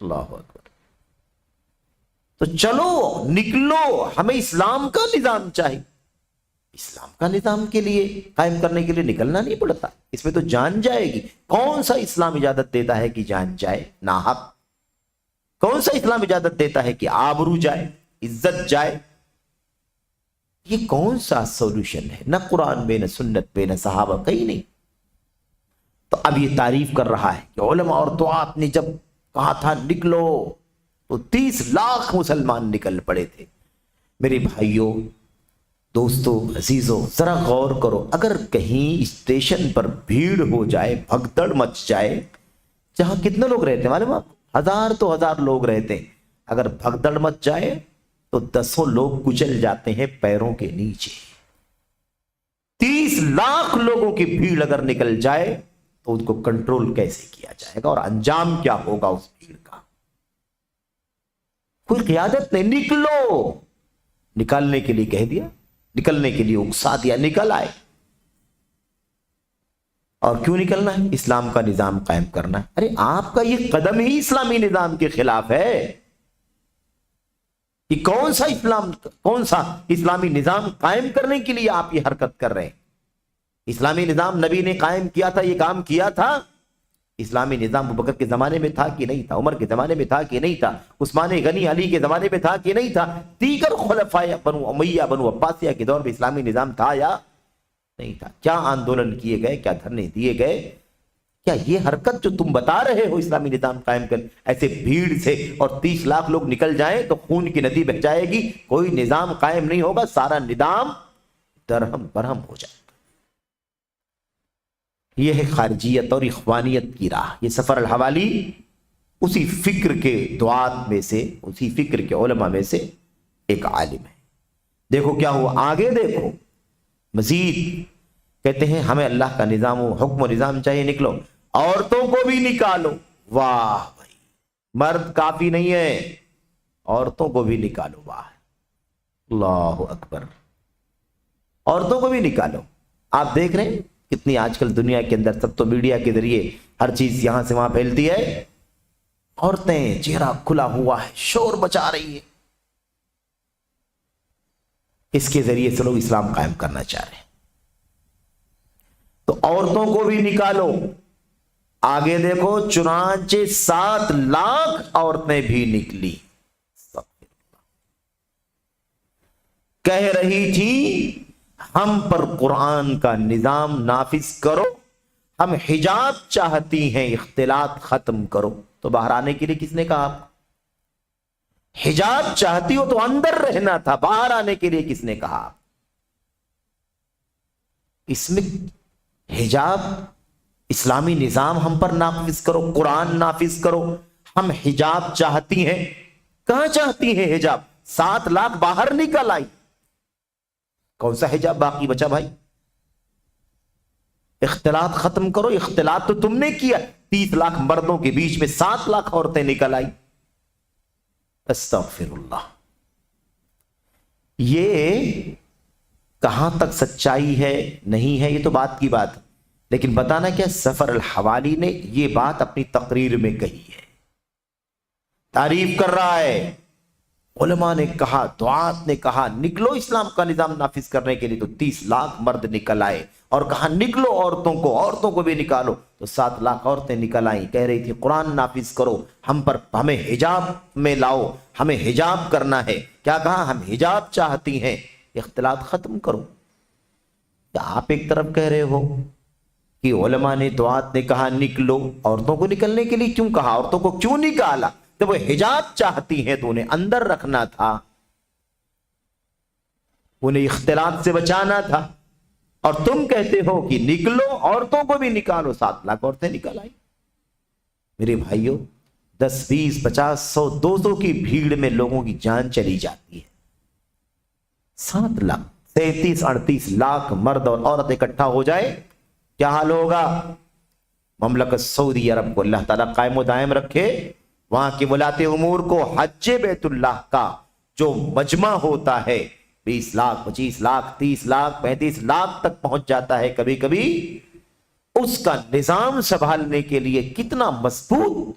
اللہ اکبر. تو چلو نکلو, ہمیں اسلام کا نظام چاہیے. اسلام کا نظام کے لیے قائم کرنے کے لیے نکلنا نہیں پڑتا, اس میں تو جان جائے گی. کون سا اسلام اجازت دیتا ہے کہ جان جائے ناحق؟ کون سا اسلام اجازت دیتا ہے کہ آبرو جائے, عزت جائے؟ یہ کون سا سولوشن ہے؟ نہ قرآن میں, نہ سنت میں, نہ صحابہ, کہیں نہیں. تو اب یہ تعریف کر رہا ہے کہ علماء اور دعات نے جب کہا تھا نکلو تو 30 لاکھ مسلمان نکل پڑے تھے. میرے بھائیوں, دوستو, عزیزو, ذرا غور کرو. اگر کہیں اسٹیشن پر بھیڑ ہو جائے, بھگدڑ مچ جائے, جہاں کتنے لوگ رہتے ہیں معلوم آپ, 1000 تو 1000 لوگ رہتے ہیں, اگر بھگدڑ مچ جائے تو 10 لوگ کچل جاتے ہیں پیروں کے نیچے. 30 لاکھ لوگوں کی بھیڑ اگر نکل جائے تو ان کو کنٹرول کیسے کیا جائے گا, اور انجام کیا ہوگا اس بھیڑ کا؟ کوئی قیادت نہیں. نکلو, نکالنے کے لیے کہہ دیا, نکلنے کے لیے اکسا دیا, نکل آئے. اور کیوں نکلنا ہے؟ اسلام کا نظام قائم کرنا ہے. ارے آپ کا یہ قدم ہی اسلامی نظام کے خلاف ہے. یہ کون سا اسلامی نظام قائم کرنے کے لیے آپ یہ حرکت کر رہے ہیں؟ اسلامی نظام نبی نے قائم کیا تھا, یہ کام کیا تھا. اسلامی نظام ابوبکر کے زمانے میں تھا کہ نہیں تھا؟ عمر کے زمانے میں تھا کہ نہیں تھا؟ عثمان غنی علی کے زمانے میں تھا کہ نہیں تھا؟ دیگر خلفائے بنو امیہ, بنو عباسیہ کے دور میں اسلامی نظام تھا یا نہیں تھا؟ کیا آندولن کیے گئے, کیا دھرنے دیے گئے؟ کیا یہ حرکت جو تم بتا رہے ہو اسلامی نظام قائم کر, ایسے بھیڑ سے اور 30 لاکھ لوگ نکل جائیں تو خون کی ندی بہہ جائے گی, کوئی نظام قائم نہیں ہوگا, سارا نظام درہم برہم ہو جائے گا. یہ ہے خارجیت اور اخوانیت کی راہ. یہ سفر الحوالی اسی فکر کے دعات میں سے, اسی فکر کے علماء میں سے ایک عالم ہے. دیکھو کیا ہوا آگے, دیکھو مزید کہتے ہیں ہمیں اللہ کا نظام و حکم و نظام چاہیے, نکلو, عورتوں کو بھی نکالو. واہ بھائی, مرد کافی نہیں ہے, عورتوں کو بھی نکالو. واہ, اللہ اکبر, عورتوں کو بھی نکالو. آپ دیکھ رہے ہیں کتنی آج کل دنیا کے اندر سب تو میڈیا کے ذریعے ہر چیز یہاں سے وہاں پھیلتی ہے. عورتیں چہرہ کھلا ہوا ہے, شور مچا رہی ہے. اس کے ذریعے سے لوگ اسلام قائم کرنا چاہ رہے ہیں. تو عورتوں کو بھی نکالو. آگے دیکھو, چنانچہ 7 لاکھ عورتیں بھی نکلی. کہہ رہی تھی ہم پر قرآن کا نظام نافذ کرو, ہم حجاب چاہتی ہیں, اختلاط ختم کرو. تو باہر آنے کے لیے کس نے کہا؟ حجاب چاہتی ہو تو اندر رہنا تھا, باہر آنے کے لیے کس نے کہا؟ اس میں حجاب, اسلامی نظام ہم پر نافذ کرو, قرآن نافذ کرو, ہم حجاب چاہتی ہیں. کہاں چاہتی ہیں حجاب؟ 7 لاکھ باہر نکل آئی. کون سا حجاب باقی بچا بھائی؟ اختلاط ختم کرو. اختلاط تو تم نے کیا, 30 لاکھ مردوں کے بیچ میں 7 لاکھ عورتیں نکل آئی. استغفر اللہ. یہ کہاں تک سچائی ہے نہیں ہے یہ تو بات کی بات ہے, لیکن بتانا کیا, سفر الحوالی نے یہ بات اپنی تقریر میں کہی ہے, تعریف کر رہا ہے. علماء نے کہا, دعات نے کہا نکلو اسلام کا نظام نافذ کرنے کے لیے, تو 30 لاکھ مرد نکل آئے. اور کہا نکلو عورتوں کو بھی نکالو, تو 7 لاکھ عورتیں نکل آئیں. کہہ رہی تھی قرآن نافذ کرو, ہمیں حجاب میں لاؤ, ہمیں حجاب کرنا ہے. کیا کہا؟ ہم حجاب چاہتی ہیں, اختلاط ختم کرو. کیا آپ ایک طرف کہہ رہے ہو کہ علماء نے, دعات نے کہا نکلو, عورتوں کو نکلنے کے لیے کیوں کہا, عورتوں کو کیوں نکالا؟ تو وہ حجاب چاہتی ہیں تو انہیں اندر رکھنا تھا, انہیں اختلاط سے بچانا تھا. اور تم کہتے ہو کہ نکلو, عورتوں کو بھی نکالو. 7 لاکھ عورتیں نکل آئی. میرے بھائیوں, 10 20 50 100 200 کی بھیڑ میں لوگوں کی جان چلی جاتی ہے. 7 لاکھ 33 38 لاکھ مرد اور عورت اکٹھا ہو جائے, کیا حال ہوگا؟ مملکت سعودی عرب کو اللہ تعالیٰ قائم و دائم رکھے, وہاں کے ولاۃ امور کو حج بیت اللہ کا جو مجمع ہوتا ہے 20 لاکھ 25 لاکھ 30 لاکھ 35 لاکھ تک پہنچ جاتا ہے کبھی کبھی, اس کا نظام سنبھالنے کے لیے کتنا مضبوط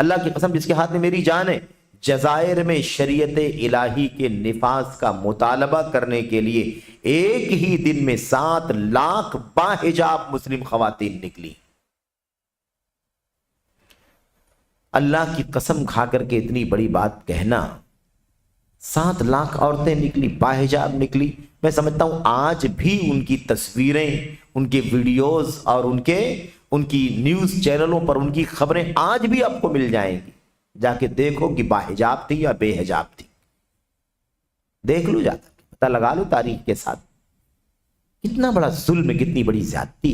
اللہ کی قسم جس کے ہاتھ میں میری جان ہے، جزائر میں شریعت الہی کے نفاذ کا مطالبہ کرنے کے لیے ایک ہی دن میں 7 لاکھ باحجاب مسلم خواتین نکلی۔ اللہ کی قسم کھا کر کے اتنی بڑی بات کہنا، 7 لاکھ عورتیں نکلی، باحجاب نکلی۔ میں سمجھتا ہوں آج بھی ان کی تصویریں، ان کے ویڈیوز اور ان کی نیوز چینلوں پر ان کی خبریں آج بھی آپ کو مل جائیں گی۔ جا کے دیکھو کہ باحجاب تھی یا بے حجاب تھی، دیکھ لو، جا کر پتہ لگا لو تاریخ کے ساتھ۔ کتنا بڑا ظلم ہے، کتنی بڑی زیادتی۔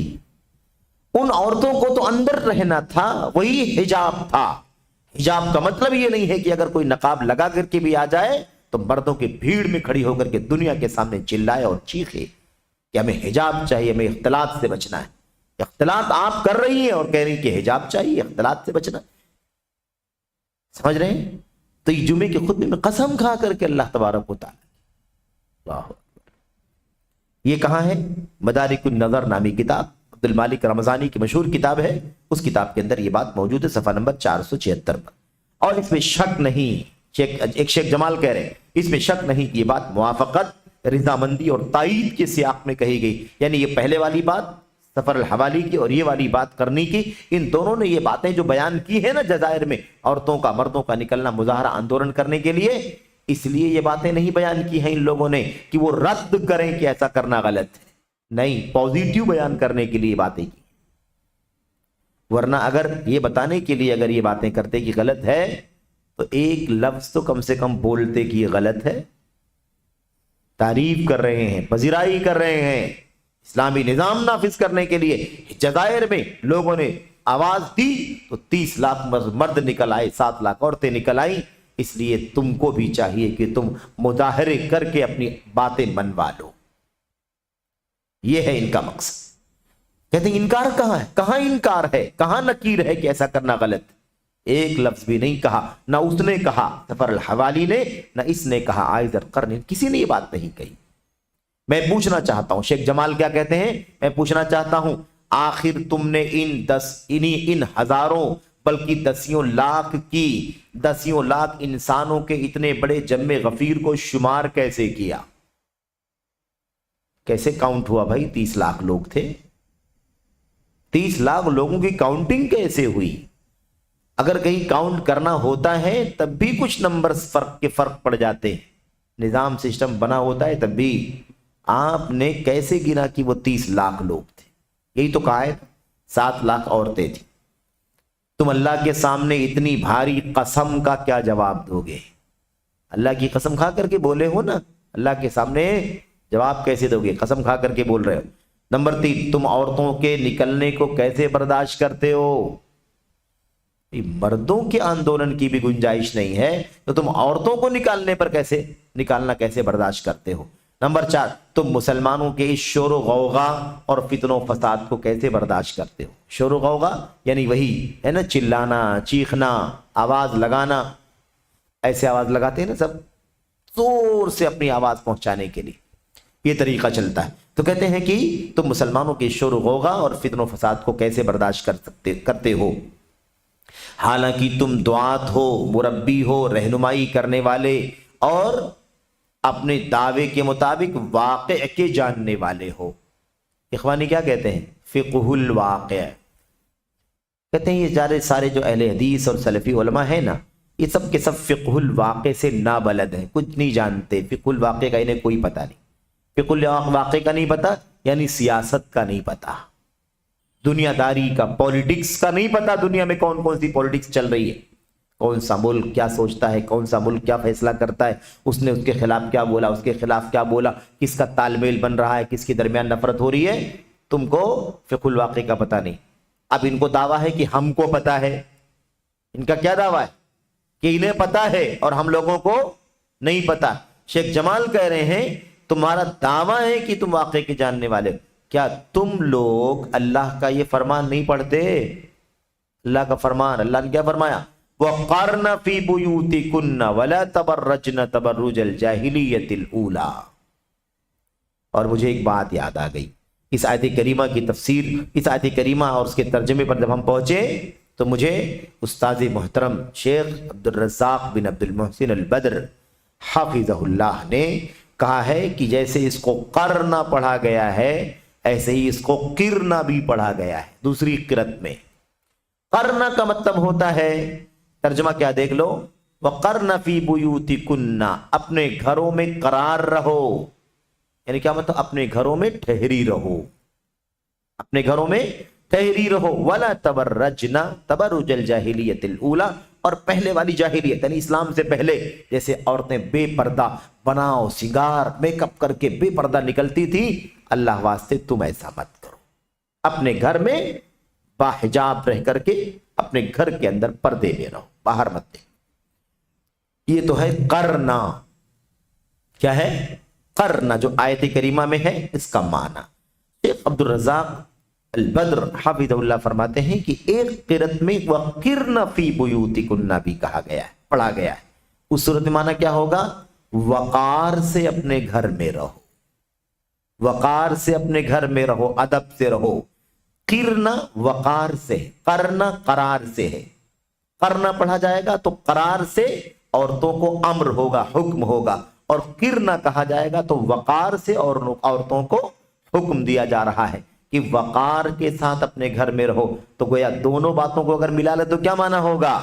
ان عورتوں کو تو اندر رہنا تھا، وہی حجاب تھا۔ حجاب کا مطلب یہ نہیں ہے کہ اگر کوئی نقاب لگا کر کے بھی آ جائے تو مردوں کی بھیڑ میں کھڑی ہو کر کے دنیا کے سامنے چلائے اور چیخے کہ ہمیں حجاب چاہیے، ہمیں اختلاط سے بچنا ہے۔ اختلاط آپ کر رہی ہیں اور کہہ رہی ہیں کہ حجاب چاہیے، اختلاط سے بچنا، سمجھ رہے ہیں؟ تو یہ جمعے کے خطبے میں قسم کھا کر کے اللہ تبارک و تعالی، واہ، یہ کہاں ہے؟ مدارک النظر نامی کتاب، عبد المالک رمضانی کی مشہور کتاب ہے، اس کتاب کے اندر یہ بات موجود ہے، صفحہ نمبر 476 پر۔ اور اس میں شک نہیں، ایک شیخ جمال کہہ رہے ہیں، اس میں شک نہیں کہ یہ بات موافقت، رضامندی اور تائید کے سیاق میں کہی گئی۔ یعنی یہ پہلے والی بات سفر الحوالی کی اور یہ والی بات کرنی کی، ان دونوں نے یہ باتیں جو بیان کی ہے نا جزائر میں عورتوں کا، مردوں کا نکلنا مظاہرہ آندولن کرنے کے لیے، اس لیے یہ باتیں نہیں بیان کی ہیں ان لوگوں نے کہ وہ رد کریں کہ ایسا کرنا غلط ہے، نہیں، پازیٹیو بیان کرنے کے لیے باتیں کی۔ ورنہ اگر یہ بتانے کے لیے اگر یہ باتیں کرتے کہ غلط ہے تو ایک لفظ تو کم سے کم بولتے کہ یہ غلط ہے۔ تعریف کر رہے ہیں، پذیرائی کر رہے ہیں، اسلامی نظام نافذ کرنے کے لیے جزائر میں لوگوں نے آواز دی تو 30 لاکھ مرد نکل آئے، 7 لاکھ عورتیں نکل آئیں۔ اس لیے تم کو بھی چاہیے کہ تم مظاہرے کر کے اپنی باتیں منوا لو، یہ ہے ان کا مقصد۔ کہتے ہیں انکار کہاں ہے؟ کہاں انکار ہے، کہاں نکیر ہے کہ ایسا کرنا غلط؟ ایک لفظ بھی نہیں کہا، نہ اس نے کہا سفر الحوالی نے، نہ اس نے کہا عائض القرن، کسی نے یہ بات نہیں کہی۔ میں پوچھنا چاہتا ہوں، شیخ جمال کیا کہتے ہیں، میں پوچھنا چاہتا ہوں، آخر تم نے ان ہزاروں بلکہ دسیوں لاکھ انسانوں کے اتنے بڑے جم غفیر کو شمار کیسے کیا؟ کیسے کاؤنٹ ہوا بھائی؟ 30 لاکھ لوگ تھے، 30 لاکھ لوگوں کی کاؤنٹنگ کیسے ہوئی؟ اگر کہیں کاؤنٹ کرنا ہوتا ہے تب بھی کچھ نمبرز فرق پڑ جاتے ہیں، نظام سسٹم بنا ہوتا ہے تب بھی۔ آپ نے کیسے گنا کہ وہ 30 لاکھ لوگ تھے؟ یہی تو کہا ہے، 7 لاکھ عورتیں تھیں۔ تم اللہ کے سامنے اتنی بھاری قسم کا کیا جواب دو گے؟ اللہ کی قسم کھا کر کے بولے ہو نا، اللہ کے سامنے جواب کیسے دو گے؟ قسم کھا کر کے بول رہے ہو۔ نمبر 3، تم عورتوں کے نکلنے کو کیسے برداشت کرتے ہو؟ مردوں کے آندولن کی بھی گنجائش نہیں ہے تو تم عورتوں کو نکالنا کیسے برداشت کرتے ہو؟ نمبر 4، تم مسلمانوں کے اس شور و غوغا اور فتن و فساد کو کیسے برداشت کرتے ہو؟ شور و غوغا یعنی وہی ہے نا، چلانا، چیخنا، آواز لگانا، ایسے آواز لگاتے ہیں نا سب زور سے اپنی آواز پہنچانے کے لیے، یہ طریقہ چلتا ہے۔ تو کہتے ہیں کہ تم مسلمانوں کے شور و غوغا اور فتن و فساد کو کیسے برداشت کرتے ہو؟ حالانکہ تم دعات ہو، مربی ہو، رہنمائی کرنے والے اور اپنے دعوے کے مطابق واقع کے جاننے والے ہو۔ اخوانی کیا کہتے ہیں؟ فقہ الواقع کہتے ہیں۔ یہ سارے جو اہل حدیث اور سلفی علماء ہیں نا، یہ سب کے سب فقہ الواقع سے نابلد ہیں، کچھ نہیں جانتے۔ فقہ الواقع کا انہیں کوئی پتہ نہیں، فقہ الواقع کا نہیں پتہ یعنی سیاست کا نہیں پتہ، دنیا داری کا، پولیٹکس کا نہیں پتہ، دنیا میں کون کون سی پولیٹکس چل رہی ہے، کون سا ملک کیا سوچتا ہے، کون سا ملک کیا فیصلہ کرتا ہے، اس نے اس کے خلاف کیا بولا، اس کے خلاف کیا بولا، کس کا تال میل بن رہا ہے، کس کے درمیان نفرت ہو رہی ہے، تم کو فقہ الواقع کا پتہ نہیں۔ اب ان کو دعویٰ ہے کہ ہم کو پتہ ہے۔ ان کا کیا دعویٰ ہے؟ کہ انہیں پتہ ہے اور ہم لوگوں کو نہیں پتہ۔ شیخ جمال کہہ رہے ہیں تمہارا دعویٰ ہے کہ تم واقع کے جاننے والے، کیا تم لوگ اللہ کا یہ فرمان نہیں پڑھتے؟ اللہ کا فرمان، اللہ نے کیا فرمایا؟ وَقَرْنَ فِي بُيُوتِكُنَّ وَلَا تَبَرَّجْنَ تَبَرُّجَ الْجَاهِلِيَّةِ الْأُولَى۔ اور مجھے ایک بات یاد آ گئی، اس آیت کریمہ کی تفسیر، اس آیت کریمہ اور اس کے ترجمے پر جب ہم پہنچے تو مجھے استاد محترم شیخ عبدالرزاق بن عبد المحسن البدر حافظہ اللہ نے کہا ہے کہ جیسے اس کو قرنا پڑھا گیا ہے ایسے ہی اس کو قرنا بھی پڑھا گیا ہے دوسری قرت میں۔ قرنا کا مطلب ہوتا ہے، ترجمہ کیا دیکھ لو، وَقَرْنَ فِي بُيُوتِكُنَّ، اپنے گھروں میں قرار رہو، یعنی کیا مطلب اپنے گھروں میں ٹھہری رہو، اپنے گھروں میں ٹھہری رہو، وَلَا تَبَرَّجْنَ تَبَرُّجَ الْجَاهِلِيَّةِ الْأُولَى، اور پہلے والی جاہلیت یعنی اسلام سے پہلے جیسے عورتیں بے پردہ بناؤ سنگار میک اپ کر کے بے پردہ نکلتی تھی، اللہ واسطے تم ایسا مت کرو، اپنے گھر میں باحجاب رہ کر کے اپنے گھر کے اندر پردے میں رہو، باہر مت دے۔ یہ تو ہے قرنا، کیا ہے قرنا، جو آیت کریمہ میں ہے اس کا معنی۔ شیخ عبدالرزاق البدر حافظہ اللہ فرماتے ہیں کہ ایک قرت میں وَقِرْنَ فِي بُيُوتِكُنَّ بھی کہا گیا ہے، پڑھا گیا ہے، اس صورت میں معنی کیا ہوگا، وقار سے اپنے گھر میں رہو، وقار سے اپنے گھر میں رہو، ادب سے رہو۔ قرنا وقار سے، قرنا قرار سے ہے، قرنا پڑھا جائے گا تو قرار سے عورتوں کو امر ہوگا، حکم ہوگا، اور قرنا کہا جائے گا تو وقار سے اور عورتوں کو حکم دیا جا رہا ہے کہ وقار کے ساتھ اپنے گھر میں رہو۔ تو گویا دونوں باتوں کو اگر ملا لے تو کیا معنی ہوگا،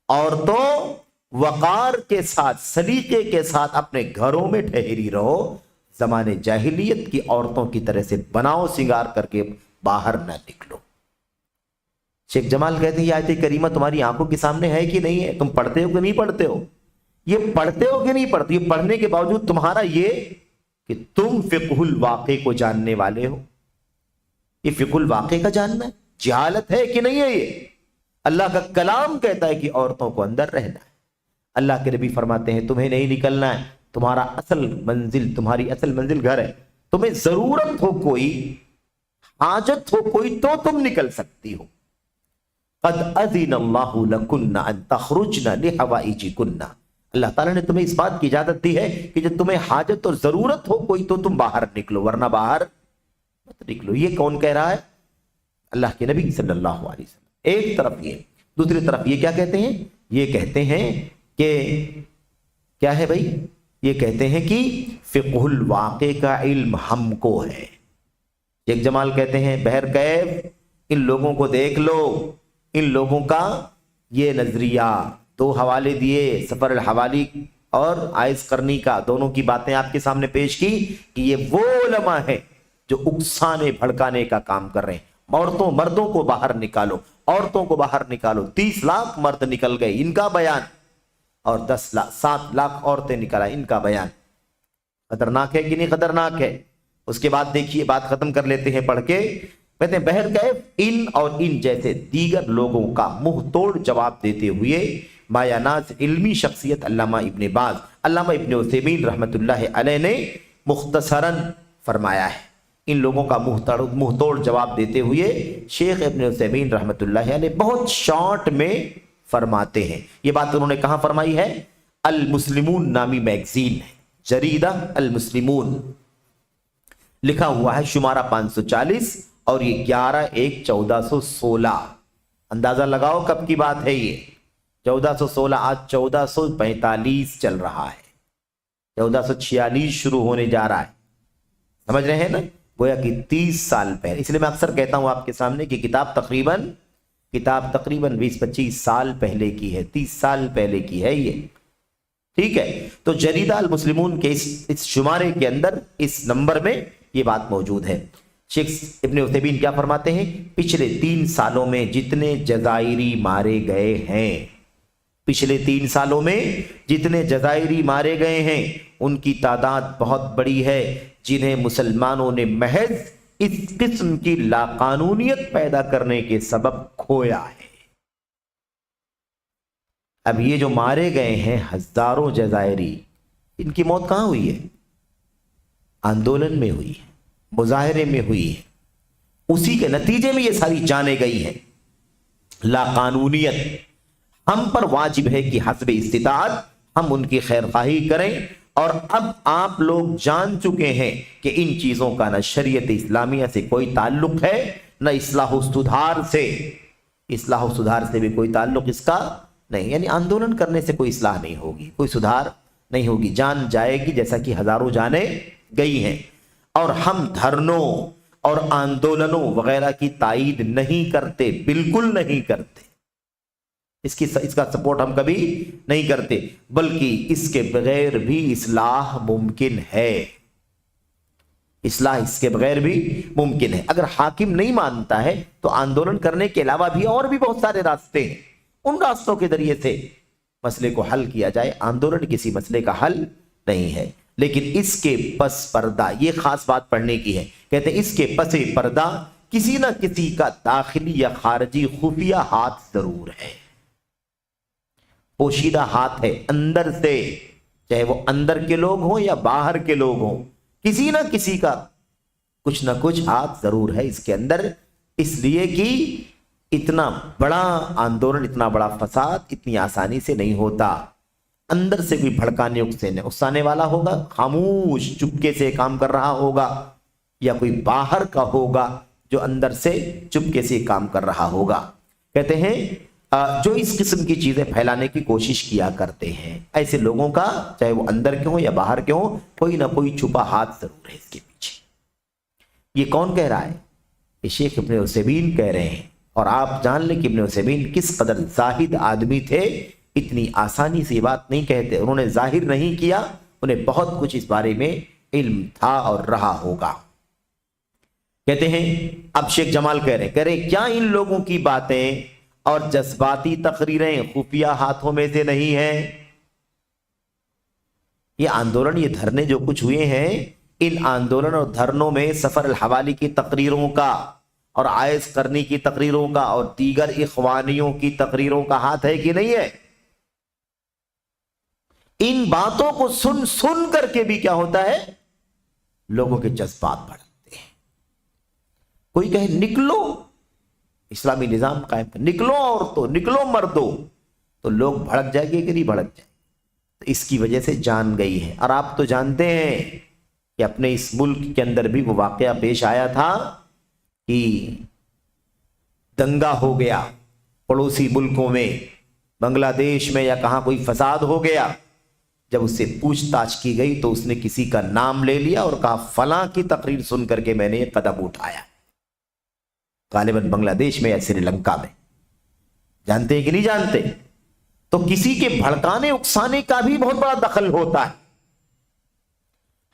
عورتوں وقار کے ساتھ سلیقے کے ساتھ اپنے گھروں میں ٹھہری رہو، زمانے جاہلیت کی عورتوں کی طرح سے بناؤ سنگار کر کے باہر نہ نکلو۔ شیخ جمال کہتے ہیں یہ آیت کریمہ تمہاری آنکھوں کے سامنے ہے کہ نہیں ہے، تم پڑھتے ہو کہ نہیں پڑھتے ہو، یہ پڑھتے ہو کہ نہیں پڑھتے، یہ پڑھنے کے باوجود تمہارا یہ کہ تم فقہ الواقع کو جاننے والے ہو، یہ فقہ الواقع کا جاننا ہے، جہالت ہے کہ نہیں ہے۔ یہ اللہ کا کلام کہتا ہے کہ عورتوں کو اندر رہنا ہے، اللہ کے نبی فرماتے ہیں تمہیں نہیں نکلنا ہے، تمہارا اصل منزل، تمہاری اصل منزل گھر ہے، تمہیں ضرورت ہو کوئی، حاجت ہو کوئی تو تم نکل سکتی ہو۔ قد اذن اللہ لکن ان تخرجن لحوائجکن، اللہ تعالیٰ نے تمہیں اس بات کی اجازت دی ہے کہ جب تمہیں حاجت اور ضرورت ہو کوئی تو تم باہر نکلو، ورنہ باہر مت نکلو۔ یہ کون کہہ رہا ہے، اللہ کے نبی صلی اللہ علیہ وسلم۔ ایک طرف یہ، دوسری طرف یہ کیا کہتے ہیں، یہ کہتے ہیں کہ کیا ہے بھائی، یہ کہتے ہیں کہ فقہ الواقع کا علم ہم کو ہے۔ ایک جمال کہتے ہیں بہرکیف ان لوگوں کو دیکھ لو، ان لوگوں کا یہ نظریہ، دو حوالے دیے، سفر الحوالی اور آئس کرنی کا، دونوں کی باتیں آپ کے سامنے پیش کی کہ یہ وہ علماء ہیں جو اکسانے بھڑکانے کا کام کر رہے ہیں، عورتوں مردوں کو باہر نکالو، عورتوں کو باہر نکالو، 30 لاکھ مرد نکل گئے ان کا بیان، اور 7 لاکھ عورتیں نکلا ان کا بیان۔ خطرناک ہے کہ نہیں خطرناک ہے؟ اس کے بعد دیکھیے، بات ختم کر لیتے ہیں پڑھ کے، کہتے ہیں بہرکیف ان اور ان جیسے دیگر لوگوں کا منہ توڑ جواب دیتے ہوئے مایا ناز علمی شخصیت علامہ ابن باز، علامہ ابن عثیمین رحمۃ اللہ علیہ نے مختصراً فرمایا ہے۔ ان لوگوں کا منہ توڑ جواب دیتے ہوئے شیخ ابن عثیمین رحمۃ اللہ علیہ بہت شارٹ میں فرماتے ہیں۔ یہ بات انہوں نے کہاں فرمائی ہے، المسلمون نامی میگزین ہے، جریدہ المسلمون، لکھا ہوا ہے شمارہ 540 اور یہ 11/1/1416۔ اندازہ لگاؤ کب کی بات ہے یہ، 1416، آج 1445 چل رہا ہے، 1446 شروع ہونے جا رہا ہے، سمجھ رہے ہیں نا، گویا کہ 30 سال پہلے۔ اس لیے میں اکثر کہتا ہوں آپ کے سامنے کہ کتاب تقریباً 20-25 سال پہلے کی ہے، 30 سال پہلے کی ہے یہ، ٹھیک ہے۔ تو جریدہ المسلمون کے اس شمارے کے اندر اس نمبر میں یہ بات موجود ہے۔ شیخ ابن عثیمین کیا فرماتے ہیں، پچھلے 3 سالوں میں جتنے جزائری مارے گئے ہیں، پچھلے 3 سالوں میں جتنے جزائری مارے گئے ہیں ان کی تعداد بہت بڑی ہے، جنہیں مسلمانوں نے محض اس قسم کی لاقانونیت پیدا کرنے کے سبب کھویا ہے۔ اب یہ جو مارے گئے ہیں ہزاروں جزائری، ان کی موت کہاں ہوئی ہے، آندولن میں ہوئی ہے، مظاہرے میں ہوئی ہے، اسی کے نتیجے میں یہ ساری جانیں گئی ہیں۔ لاقانونیت ہم پر واجب ہے کہ حسب استطاعت ہم ان کی خیر خواہی کریں، اور اب آپ لوگ جان چکے ہیں کہ ان چیزوں کا نہ شریعت اسلامیہ سے کوئی تعلق ہے، نہ اصلاح و سدھار سے، اصلاح و سدھار سے بھی کوئی تعلق اس کا نہیں، یعنی آندولن کرنے سے کوئی اصلاح نہیں ہوگی، کوئی سدھار نہیں ہوگی، جان جائے گی جیسا کہ ہزاروں جانیں گئی ہیں۔ اور ہم دھرنوں اور آندولنوں وغیرہ کی تائید نہیں کرتے، بالکل نہیں کرتے، اس کا سپورٹ ہم کبھی نہیں کرتے، بلکہ اس کے بغیر بھی اصلاح ممکن ہے، اصلاح اس کے بغیر بھی ممکن ہے۔ اگر حاکم نہیں مانتا ہے تو آندولن کرنے کے علاوہ بھی اور بھی بہت سارے راستے ہیں، ان راستوں کے ذریعے سے مسئلے کو حل کیا جائے۔ آندولن کسی مسئلے کا حل نہیں ہے، لیکن اس کے پس پردہ، یہ خاص بات پڑھنے کی ہے، کہتے ہیں اس کے پس پردہ کسی نہ کسی کا داخلی یا خارجی خفیہ ہاتھ ضرور ہے، پوشیدہ ہاتھ ہے اندر سے، چاہے وہ اندر کے لوگ ہوں یا باہر کے لوگ ہوں، کسی نہ کسی کا کچھ نہ کچھ ہاتھ ضرور ہے اس کے اندر، اس لیے کہ اتنا بڑا آندولن، اتنا بڑا فساد اتنی آسانی سے نہیں ہوتا، اندر سے کوئی بھڑکانے اکسانے والا ہوگا، خاموش چپکے سے کام کر رہا ہوگا، یا کوئی باہر کا ہوگا جو اندر سے چپکے سے کام کر رہا ہوگا۔ کہتے ہیں جو اس قسم کی چیزیں پھیلانے کی کوشش کیا کرتے ہیں، ایسے لوگوں کا چاہے وہ اندر کے ہوں یا باہر کے ہوں، کوئی نہ کوئی چھپا ہاتھ ضرور ہے اس کے پیچھے۔ یہ کون کہہ رہا ہے؟ یہ شیخ ابن عثیمین کہہ رہے ہیں، اور آپ جان لیں کہ ابن عثیمین کس قدر زاہد آدمی تھے، اتنی آسانی سے یہ بات نہیں کہتے، انہوں نے ظاہر نہیں کیا، انہیں بہت کچھ اس بارے میں علم تھا اور رہا ہوگا۔ کہتے ہیں اب شیخ جمال کہہ رہے کیا ان لوگوں کی باتیں اور جذباتی تقریریں خفیہ ہاتھوں میں سے نہیں ہیں؟ یہ آندولن، یہ دھرنے جو کچھ ہوئے ہیں، ان آندولن اور دھرنوں میں سفر الحوالی کی تقریروں کا اور عائز کرنی کی تقریروں کا اور دیگر اخوانیوں کی تقریروں کا ہاتھ ہے کہ نہیں ہے؟ ان باتوں کو سن سن کر کے بھی کیا ہوتا ہے؟ لوگوں کے جذبات بڑھتے ہیں۔ کوئی کہے نکلو اسلامی نظام قائم کر، نکلو عورتوں، نکلو مردوں، تو لوگ بھڑک جائیں گے کہ نہیں بھڑک جائیں گے؟ تو اس کی وجہ سے جان گئی ہے۔ اور آپ تو جانتے ہیں کہ اپنے اس ملک کے اندر بھی وہ واقعہ پیش آیا تھا کہ دنگا ہو گیا پڑوسی ملکوں میں، بنگلہ دیش میں یا کہاں کوئی فساد ہو گیا، جب اس سے پوچھ تاچھ کی گئی تو اس نے کسی کا نام لے لیا اور کہا فلاں کی تقریر سن کر کے میں نے یہ قدم اٹھایا، غالباً بنگلہ دیش میں یا سری لنکا میں۔ جانتے ہیں کہ نہیں جانتے؟ تو کسی کے بھڑکانے اکسانے کا بھی بہت بڑا دخل ہوتا ہے۔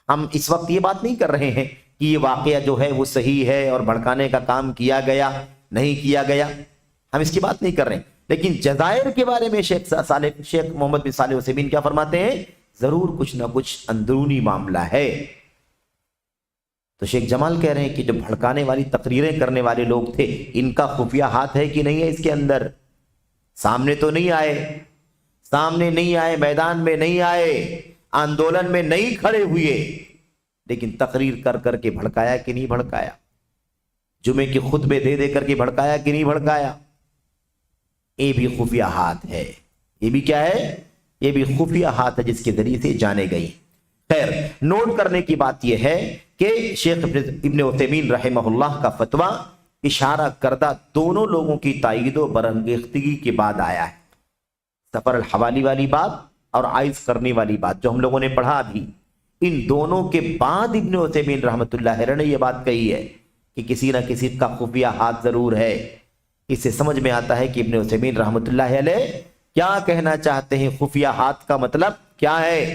ہم اس وقت یہ بات نہیں کر رہے ہیں کہ یہ واقعہ جو ہے وہ صحیح ہے اور بھڑکانے کا کام کیا گیا نہیں کیا گیا، ہم اس کی بات نہیں کر رہے ہیں، لیکن جزائر کے بارے میں شیخ محمد بن صالح عثیمین کیا فرماتے ہیں؟ ضرور کچھ نہ کچھ اندرونی معاملہ ہے۔ تو شیخ جمال کہہ رہے ہیں کہ جو بھڑکانے والی تقریریں کرنے والے لوگ تھے، ان کا خفیہ ہاتھ ہے کہ نہیں ہے اس کے اندر؟ سامنے تو نہیں آئے، سامنے نہیں آئے، میدان میں نہیں آئے، آندولن میں نہیں کھڑے ہوئے، لیکن تقریر کر کر کے بھڑکایا کہ نہیں بھڑکایا؟ جمعے کے خطبے دے دے کر کے بھڑکایا کہ نہیں بھڑکایا؟ یہ بھی خفیہ ہاتھ ہے۔ یہ بھی کیا ہے؟ یہ بھی خفیہ ہاتھ ہے جس کے ذریعے سے جانے گئی۔ خیر، نوٹ کرنے کی بات یہ ہے کہ شیخ ابن عثیمین رحمہ اللہ کا فتویٰ اشارہ کردہ دونوں لوگوں کی تائید و برانگیختگی کے بعد آیا ہے۔ سفر الحوالی والی بات اور عائز کرنے والی بات جو ہم لوگوں نے پڑھا بھی، ان دونوں کے بعد ابن عثیمین رحمۃ اللہ علیہ نے یہ بات کہی ہے کہ کسی نہ کسی کا خفیہ ہاتھ ضرور ہے۔ اس سے سمجھ میں آتا ہے کہ ابن عثیمین رحمۃ اللہ علیہ کیا کہنا چاہتے ہیں، خفیہ ہاتھ کا مطلب کیا ہے؟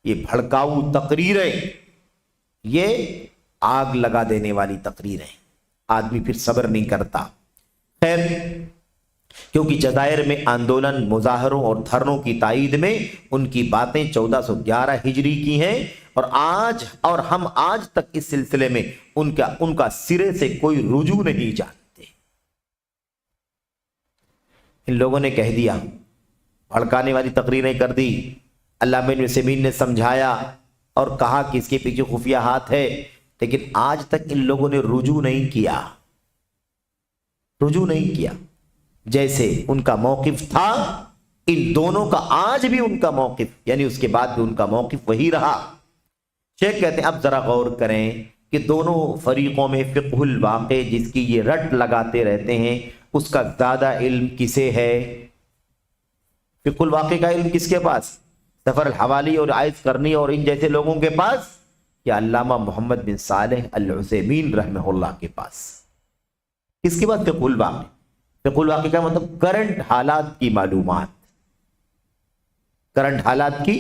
یہ بھڑکاؤ تقریریں، یہ آگ لگا دینے والی تقریریں، آدمی پھر صبر نہیں کرتا۔ خیر، کیونکہ جزائر میں آندولن، مظاہروں اور دھرنوں کی تائید میں ان کی باتیں 1411 ہجری کی ہیں، اور ہم آج تک اس سلسلے میں ان کا سرے سے کوئی رجوع نہیں جانتے۔ ان لوگوں نے کہہ دیا، بھڑکانے والی تقریریں کر دی، علامہ ابن عثیمین نے سمجھایا اور کہا کہ اس کے پیچھے خفیہ ہاتھ ہے، لیکن آج تک ان لوگوں نے رجوع نہیں کیا، رجوع نہیں کیا۔ جیسے ان کا موقف تھا، ان دونوں کا آج بھی ان کا موقف، یعنی اس کے بعد بھی ان کا موقف وہی رہا۔ شیخ کہتے ہیں اب ذرا غور کریں کہ دونوں فریقوں میں فقہ الواقع جس کی یہ رٹ لگاتے رہتے ہیں، اس کا زیادہ علم کسے ہے؟ فقہ الواقع کا علم کس کے پاس؟ سفر الحوالی اور عائض کرنی اور ان جیسے لوگوں کے پاس، یا علامہ محمد بن صالح العثیمین رحمہ اللہ کے پاس؟ کس کے پاس؟ فقہ الواقع۔ فقہ الواقع کا مطلب کرنٹ حالات کی معلومات، کرنٹ حالات کی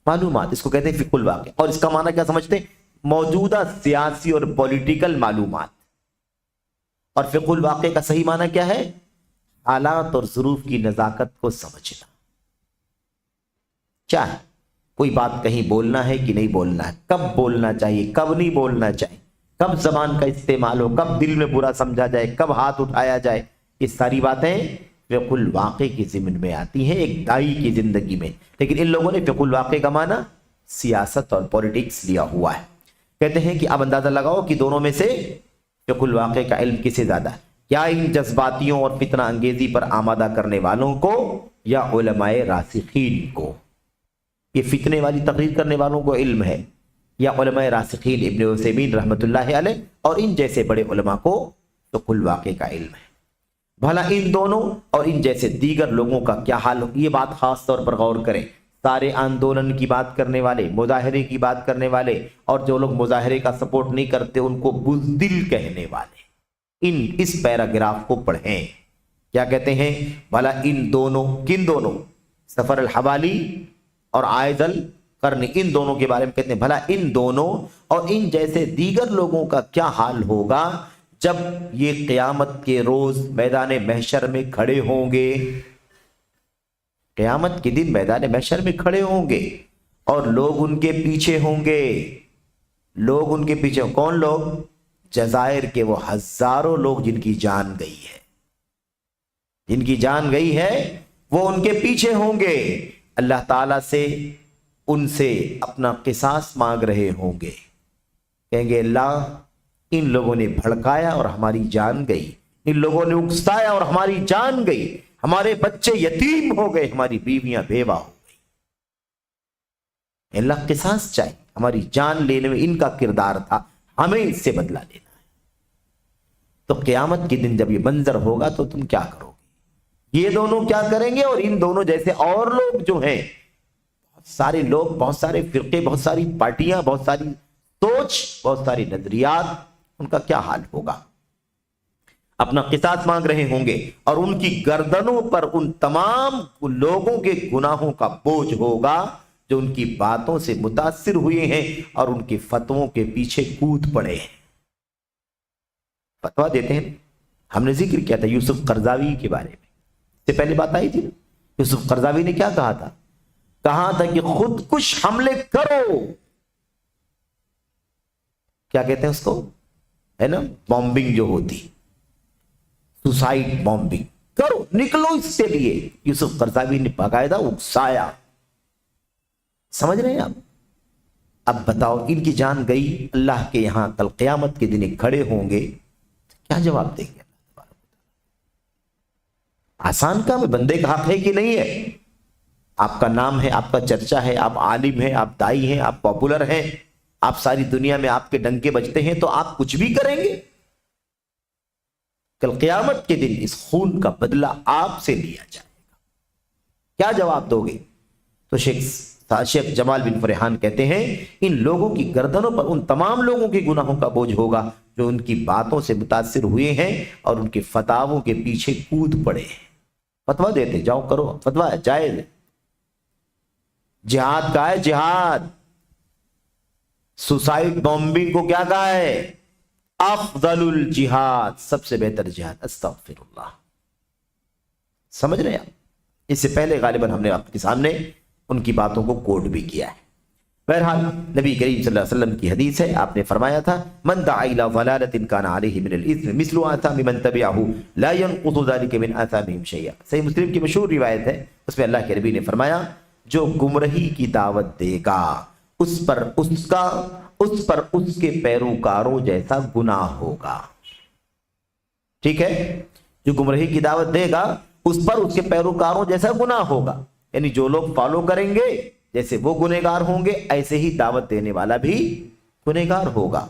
معلومات، اس کو کہتے ہیں فقہ الواقع۔ اور اس کا معنی کیا سمجھتے ہیں؟ موجودہ سیاسی اور پولیٹیکل معلومات۔ اور فقہ الواقع کا صحیح معنی کیا ہے؟ حالات اور ظروف کی نزاکت کو سمجھنا۔ چاہے کوئی بات کہیں بولنا ہے کہ نہیں بولنا ہے، کب بولنا چاہیے، کب نہیں بولنا چاہیے، کب زبان کا استعمال ہو، کب دل میں برا سمجھا جائے، کب ہاتھ اٹھایا جائے، یہ ساری باتیں فقہ الواقع کی ضمن میں آتی ہیں ایک دائی کی زندگی میں۔ لیکن ان لوگوں نے فقہ الواقع کا معنی سیاست اور پولیٹکس لیا ہوا ہے۔ کہتے ہیں کہ اب اندازہ لگاؤ کہ دونوں میں سے فقہ الواقع کا علم کسے زیادہ ہے؟ کیا ان جذباتیوں اور فتنہ انگیزی پر آمادہ کرنے والوں کو، یا علماء راسخین کو؟ یہ فتنے والی تقریر کرنے والوں کو علم ہے، یا علماء راسخین ابن عثیمین رحمۃ اللہ علیہ اور ان جیسے بڑے علماء کو فقہ الواقع کا علم ہے؟ بھلا ان دونوں اور ان جیسے دیگر لوگوں کا کیا حال ہو؟ یہ بات خاص طور پر غور کریں۔ سارے آندولن کی بات کرنے والے، مظاہرے کی بات کرنے والے، اور جو لوگ مظاہرے کا سپورٹ نہیں کرتے ان کو بزدل کہنے والے، اس پیراگراف کو پڑھیں۔ کیا کہتے ہیں؟ بھلا ان دونوں، کن دونوں؟ سفر الحوالی اور عائض القرن، ان دونوں کے بارے میں کہتے ہیں بھلا ان دونوں اور ان جیسے دیگر لوگوں کا کیا حال ہوگا جب یہ قیامت کے روز میدان محشر میں کھڑے ہوں گے؟ قیامت کے دن میدان محشر میں کھڑے ہوں گے اور لوگ ان کے پیچھے ہوں گے۔ لوگ ان کے پیچھے، کون لوگ؟ جزائر کے وہ ہزاروں لوگ جن کی جان گئی ہے، جن کی جان گئی ہے، وہ ان کے پیچھے ہوں گے، اللہ تعالیٰ سے ان سے اپنا قصاص مانگ رہے ہوں گے۔ کہیں گے اللہ ان لوگوں نے بھڑکایا اور ہماری جان گئی، ان لوگوں نے اکسایا اور ہماری جان گئی، ہمارے بچے یتیم ہو گئے، ہماری بیویاں بیوہ ہو گئی، اللہ قصاص چاہیے، ہماری جان لینے میں ان کا کردار تھا، ہمیں اس سے بدلہ لینا ہے۔ تو قیامت کے دن جب یہ منظر ہوگا تو تم کیا کرو گے؟ یہ دونوں کیا کریں گے؟ اور ان دونوں جیسے اور لوگ جو ہیں، بہت سارے لوگ، بہت سارے فرقے، بہت ساری پارٹیاں، بہت ساری سوچ، بہت ساری نظریات، ان کا کیا حال ہوگا؟ اپنا قصاص مانگ رہے ہوں گے اور ان کی گردنوں پر ان تمام لوگوں کے گناہوں کا بوجھ ہوگا جو ان کی باتوں سے متاثر ہوئے ہیں اور ان کے فتووں کے پیچھے کود پڑے ہیں۔ فتویٰ دیتے ہیں، ہم نے ذکر کیا تھا یوسف قرضاوی کے بارے میں، اس سے پہلے بات آئی تھی۔ یوسف قرضاوی نے کیا کہا تھا؟ کہا تھا کہ خود کش حملے کرو، کیا کہتے ہیں اس کو، ہے نا، بامبنگ جو ہوتی، سوسائڈ بامبنگ کرو، نکلو اس سے لیے۔ یوسف قرضاوی نے باقاعدہ اکسایا۔ سمجھ رہے ہیں آپ؟ اب بتاؤ ان کی جان گئی، اللہ کے یہاں کل قیامت کے دن کھڑے ہوں گے، کیا جواب دیں گے؟ آسان کام ہے؟ بندے کا حق ہے کہ نہیں ہے؟ آپ کا نام ہے، آپ کا چرچا ہے، آپ عالم ہیں، آپ دائی ہیں، آپ پاپولر ہیں، آپ ساری دنیا میں آپ کے ڈنکے بجتے ہیں، تو آپ کچھ بھی کریں گے؟ کل قیامت کے دن اس خون کا بدلہ آپ سے لیا جائے گا، کیا جواب دو گے؟ تو شیخ جمال بن فرحان کہتے ہیں ان لوگوں کی گردنوں پر ان تمام لوگوں کے گناہوں کا بوجھ ہوگا جو ان کی باتوں سے متاثر ہوئے ہیں اور ان کے فتاووں کے پیچھے کود پڑے ہیں۔ فتویٰ دیتے جاؤ کرو، فتویٰ ہے، جائز ہے۔ جہاد کا ہے، جہاد۔ سوسائڈ بامبنگ کو کیا کہا ہے؟ افضل الجہاد، سب سے بہتر جہاد، استغفر اللہ۔ سمجھ رہے ہیں آپ؟ اس سے پہلے غالباً ہم نے آپ کے سامنے ان کی باتوں کو کوٹ بھی کیا ہے۔ بہرحال نبی کریم صلی اللہ علیہ وسلم کی حدیث ہے، آپ نے فرمایا تھا من دعا الی ضلالۃ کان علیہ من الاثم مثل آثام من تبعہ لا ينقص ذلك من آثامهم شیئا۔ صحیح مسلم کی مشہور روایت ہے، اس میں اللہ کے نبی نے فرمایا جو گمراہی کی دعوت دے گا اس پر اس کے پیروکاروں جیسا گناہ ہوگا۔ ٹھیک ہے؟ جو گمراہی کی دعوت دے گا اس پر اس کے پیروکاروں جیسا گناہ ہوگا، یعنی جو لوگ فالو کریں گے جیسے وہ گنہگار ہوں گے، ایسے ہی دعوت دینے والا بھی گنہگار ہوگا۔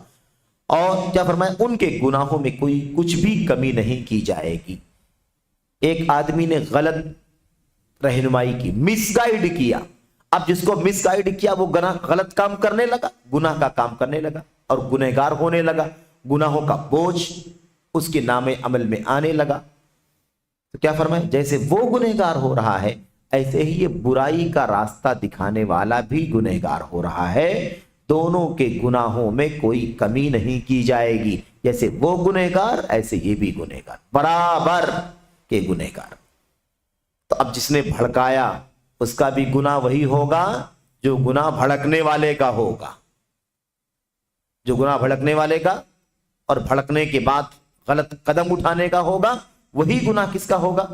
اور کیا فرمایا؟ ان کے گناہوں میں کوئی کچھ بھی کمی نہیں کی جائے گی۔ ایک آدمی نے غلط رہنمائی کی، مس گائیڈ کیا. اب جس کو مس گائیڈ کیا وہ غلط کام کرنے لگا، گناہ کا کام کرنے لگا اور گنہگار ہونے لگا، گناہوں کا بوجھ اس کے نام عمل میں آنے لگا. تو کیا فرمائے؟ جیسے وہ گنہگار ہو رہا ہے ایسے ہی یہ برائی کا راستہ دکھانے والا بھی گنہگار ہو رہا ہے. دونوں کے گناہوں میں کوئی کمی نہیں کی جائے گی، جیسے وہ گنہگار ایسے یہ بھی گنہگار، برابر کے گنہگار. تو اب جس نے بھڑکایا اس کا بھی گناہ وہی ہوگا جو گناہ بھڑکنے والے کا ہوگا، جو گناہ بھڑکنے والے کا اور بھڑکنے کے بعد غلط قدم اٹھانے کا ہوگا، وہی گناہ کس کا ہوگا؟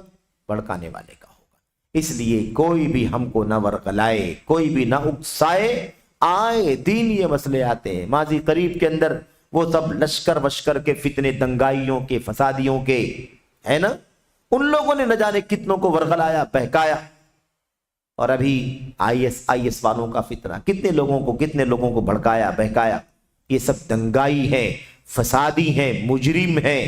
بھڑکانے والے کا ہوگا. اس لیے کوئی بھی ہم کو نہ ورغلائے، کوئی بھی نہ اکسائے. آئے دین یہ مسئلے آتے ہیں، ماضی قریب کے اندر وہ سب لشکر وشکر کے فتنے، دنگائیوں کے، فسادیوں کے، ہے نا، ان لوگوں نے نہ جانے کتنوں کو ورغلایا، بہکایا. اور ابھی آئی ایس والوں کا فتنہ، کتنے لوگوں کو بھڑکایا، بہکایا. یہ سب دنگائی ہیں، فسادی ہیں، مجرم ہیں.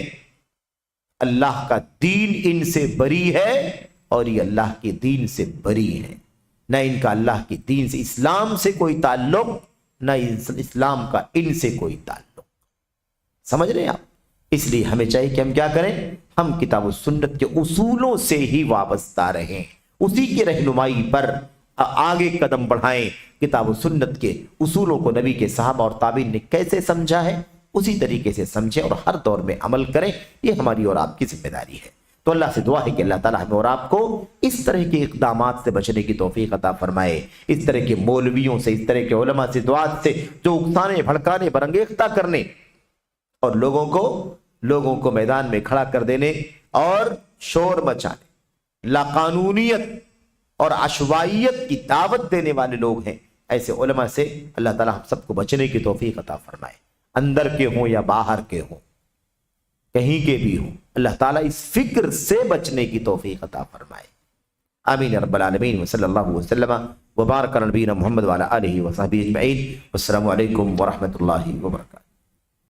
اللہ کا دین ان سے بری ہے اور یہ اللہ کے دین سے بری ہے. نہ ان کا اللہ کے دین سے، اسلام سے کوئی تعلق، نہ اسلام کا ان سے کوئی تعلق. سمجھ رہے ہیں آپ؟ اس لیے ہمیں چاہیے کہ ہم کیا کریں؟ ہم کتاب و سنت کے اصولوں سے ہی وابستہ رہیں، اسی کی رہنمائی پر آگے قدم بڑھائیں. کتاب و سنت کے اصولوں کو نبی کے صحابہ اور تابعین نے کیسے سمجھا ہے اسی طریقے سے سمجھیں اور ہر دور میں عمل کریں. یہ ہماری اور آپ کی ذمہ داری ہے. تو اللہ سے دعا ہے کہ اللہ تعالیٰ ہمیں اور آپ کو اس طرح کے اقدامات سے بچنے کی توفیق عطا فرمائے. اس طرح کے مولویوں سے، اس طرح کے علماء سے، دعات سے جو اکسانے، بھڑکانے، برانگیختہ کرنے اور لوگوں کو میدان میں کھڑا کر دینے اور شور مچانے، لاقانونیت اور عشوائیت کی دعوت دینے والے لوگ ہیں، ایسے علماء سے اللہ تعالیٰ ہم سب کو بچنے کی توفیق عطا فرمائے. اندر کے ہوں یا باہر کے ہوں، کہیں کے بھی ہوں، اللہ تعالیٰ اس فکر سے بچنے کی توفیق عطا فرمائے. آمین یا رب العالمین. وصلی اللہ وسلم وبارک علی نبینا محمد وعلی آلہ وصحبہ اجمعین. والسلام علیکم ورحمۃ اللہ وبرکاتہ.